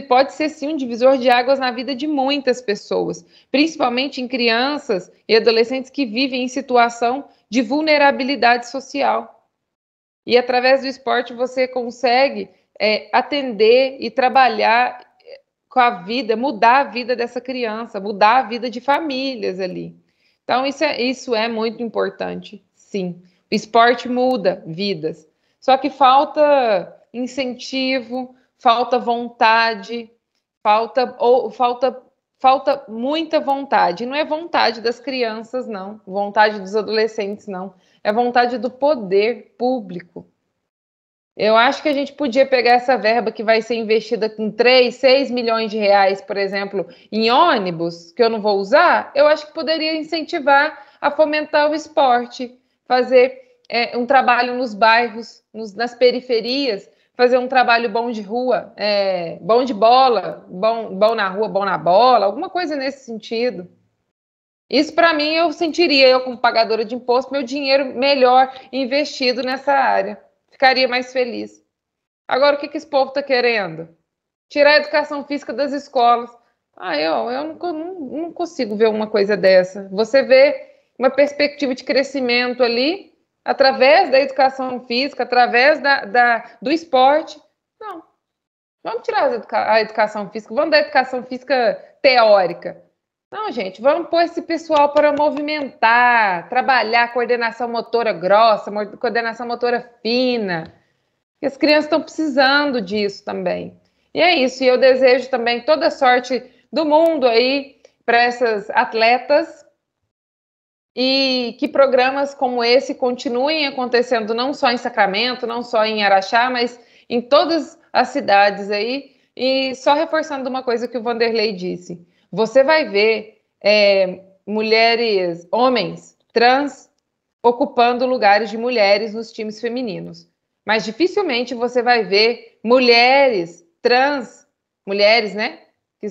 pode ser sim um divisor de águas na vida de muitas pessoas, principalmente em crianças e adolescentes que vivem em situação de vulnerabilidade social. E através do esporte você consegue atender e trabalhar com a vida, mudar a vida dessa criança, mudar a vida de famílias ali. Então, isso é muito importante, sim. O esporte muda vidas. Só que falta incentivo, falta vontade, falta muita vontade. Não é vontade das crianças, não. Vontade dos adolescentes, não. É vontade do poder público. Eu acho que a gente podia pegar essa verba que vai ser investida com 3, 6 milhões de reais, por exemplo, em ônibus, que eu não vou usar, eu acho que poderia incentivar a fomentar o esporte, fazer um trabalho nos bairros, nas periferias, fazer um trabalho bom de rua, bom de bola, bom na rua, bom na bola, alguma coisa nesse sentido. Isso, para mim, eu sentiria, eu como pagadora de imposto, meu dinheiro melhor investido nessa área. Ficaria mais feliz. Agora, o que esse povo está querendo? Tirar a educação física das escolas. Eu não consigo ver uma coisa dessa. Você vê uma perspectiva de crescimento ali, através da educação física, através do esporte. Não. Vamos tirar a educação física, vamos dar educação física teórica. Não, gente, vamos pôr esse pessoal para movimentar, trabalhar coordenação motora grossa, coordenação motora fina. Porque as crianças estão precisando disso também. E é isso, e eu desejo também toda a sorte do mundo aí para essas atletas e que programas como esse continuem acontecendo não só em Sacramento, não só em Araxá, mas em todas as cidades aí. E só reforçando uma coisa que o Vanderlei disse. Você vai ver homens trans ocupando lugares de mulheres nos times femininos. Mas dificilmente você vai ver mulheres trans, mulheres, né, que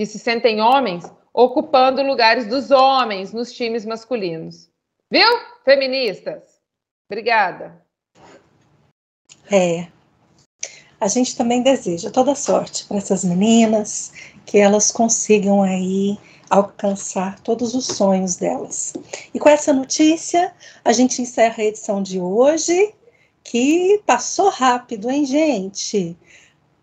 se sentem homens, ocupando lugares dos homens nos times masculinos. Viu, feministas? Obrigada. A gente também deseja toda sorte para essas meninas, que elas consigam aí alcançar todos os sonhos delas. E com essa notícia, a gente encerra a edição de hoje, que passou rápido, hein, gente?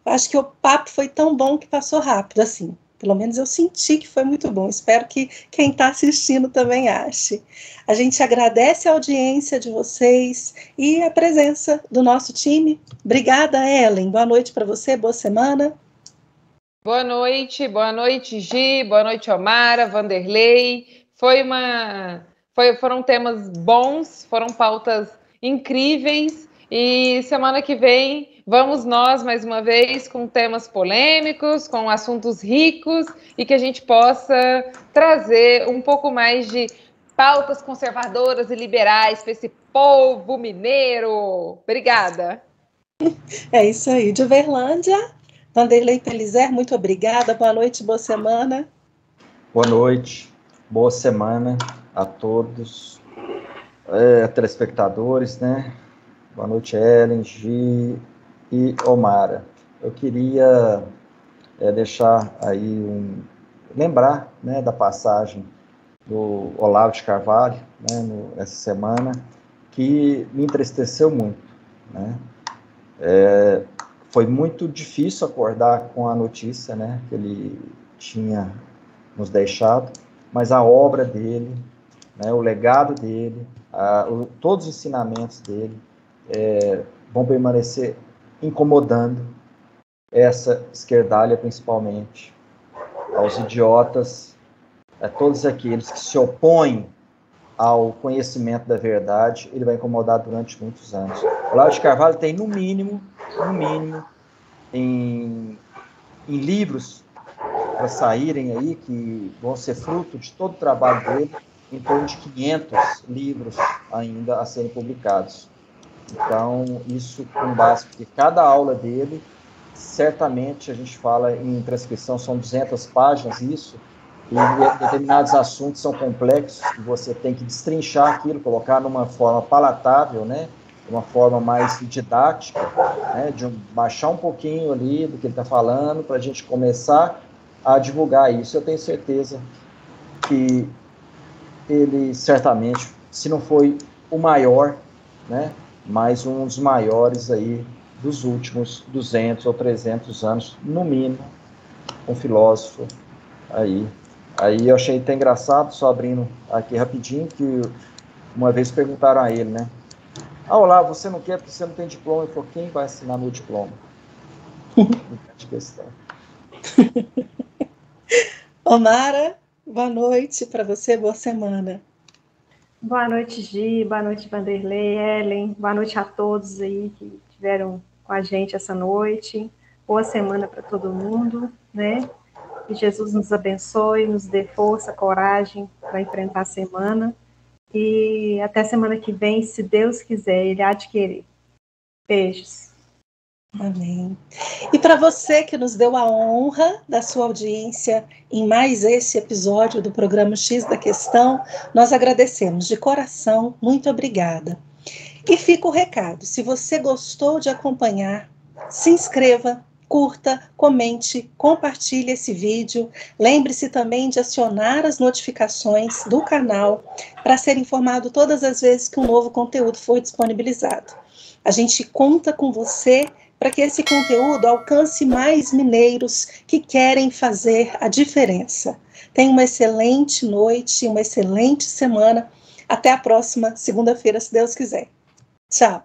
Acho que o papo foi tão bom que passou rápido, assim. Pelo menos eu senti que foi muito bom. Espero que quem está assistindo também ache. A gente agradece a audiência de vocês e a presença do nosso time. Obrigada, Ellen. Boa noite para você, boa semana. Boa noite, Gi, boa noite, Omara, Vanderlei. Foram temas bons, foram pautas incríveis. E semana que vem vamos nós, mais uma vez, com temas polêmicos, com assuntos ricos e que a gente possa trazer um pouco mais de pautas conservadoras e liberais para esse povo mineiro. Obrigada. É isso aí. De Uberlândia, Vanderlei Pelizer, muito obrigada. Boa noite, boa semana. Boa noite, boa semana a todos, telespectadores, né? Boa noite, Ellen, Gi e Omara. Eu queria deixar aí lembrar, né, da passagem do Olavo de Carvalho, né, essa semana, que me entristeceu muito, né? Foi muito difícil acordar com a notícia, né, que ele tinha nos deixado, mas a obra dele, né, o legado dele, todos os ensinamentos dele vão permanecer incomodando essa esquerdalha, principalmente, aos idiotas, a todos aqueles que se opõem ao conhecimento da verdade. Ele vai incomodar durante muitos anos. O Olavo de Carvalho tem, no mínimo, em livros para saírem aí, que vão ser fruto de todo o trabalho dele, em torno de 500 livros ainda a serem publicados. Então, isso com base, porque cada aula dele, certamente a gente fala em transcrição, são 200 páginas, isso, e determinados assuntos são complexos, e você tem que destrinchar aquilo, colocar numa forma palatável, né, uma forma mais didática, né, baixar um pouquinho ali do que ele está falando, para a gente começar a divulgar isso. Eu tenho certeza que ele, certamente, se não foi o maior, né, mas um dos maiores aí dos últimos 200 ou 300 anos, no mínimo, um filósofo aí. Aí eu achei até engraçado, só abrindo aqui rapidinho, que uma vez perguntaram a ele, né? Olá, você não quer porque você não tem diploma? Ele falou, quem vai assinar meu diploma? De questão. Omara, boa noite para você, boa semana. Boa noite, Gi, boa noite, Vanderlei, Ellen, boa noite a todos aí que estiveram com a gente essa noite. Boa semana para todo mundo, né? Que Jesus nos abençoe, nos dê força, coragem para enfrentar a semana. E até semana que vem, se Deus quiser, Ele há de querer. Beijos. Amém. E para você que nos deu a honra da sua audiência em mais esse episódio do programa X da Questão, nós agradecemos de coração, muito obrigada. E fica o recado, se você gostou de acompanhar, se inscreva, curta, comente, compartilhe esse vídeo. Lembre-se também de acionar as notificações do canal para ser informado todas as vezes que um novo conteúdo for disponibilizado. A gente conta com você para que esse conteúdo alcance mais mineiros que querem fazer a diferença. Tenha uma excelente noite, uma excelente semana. Até a próxima segunda-feira, se Deus quiser. Tchau.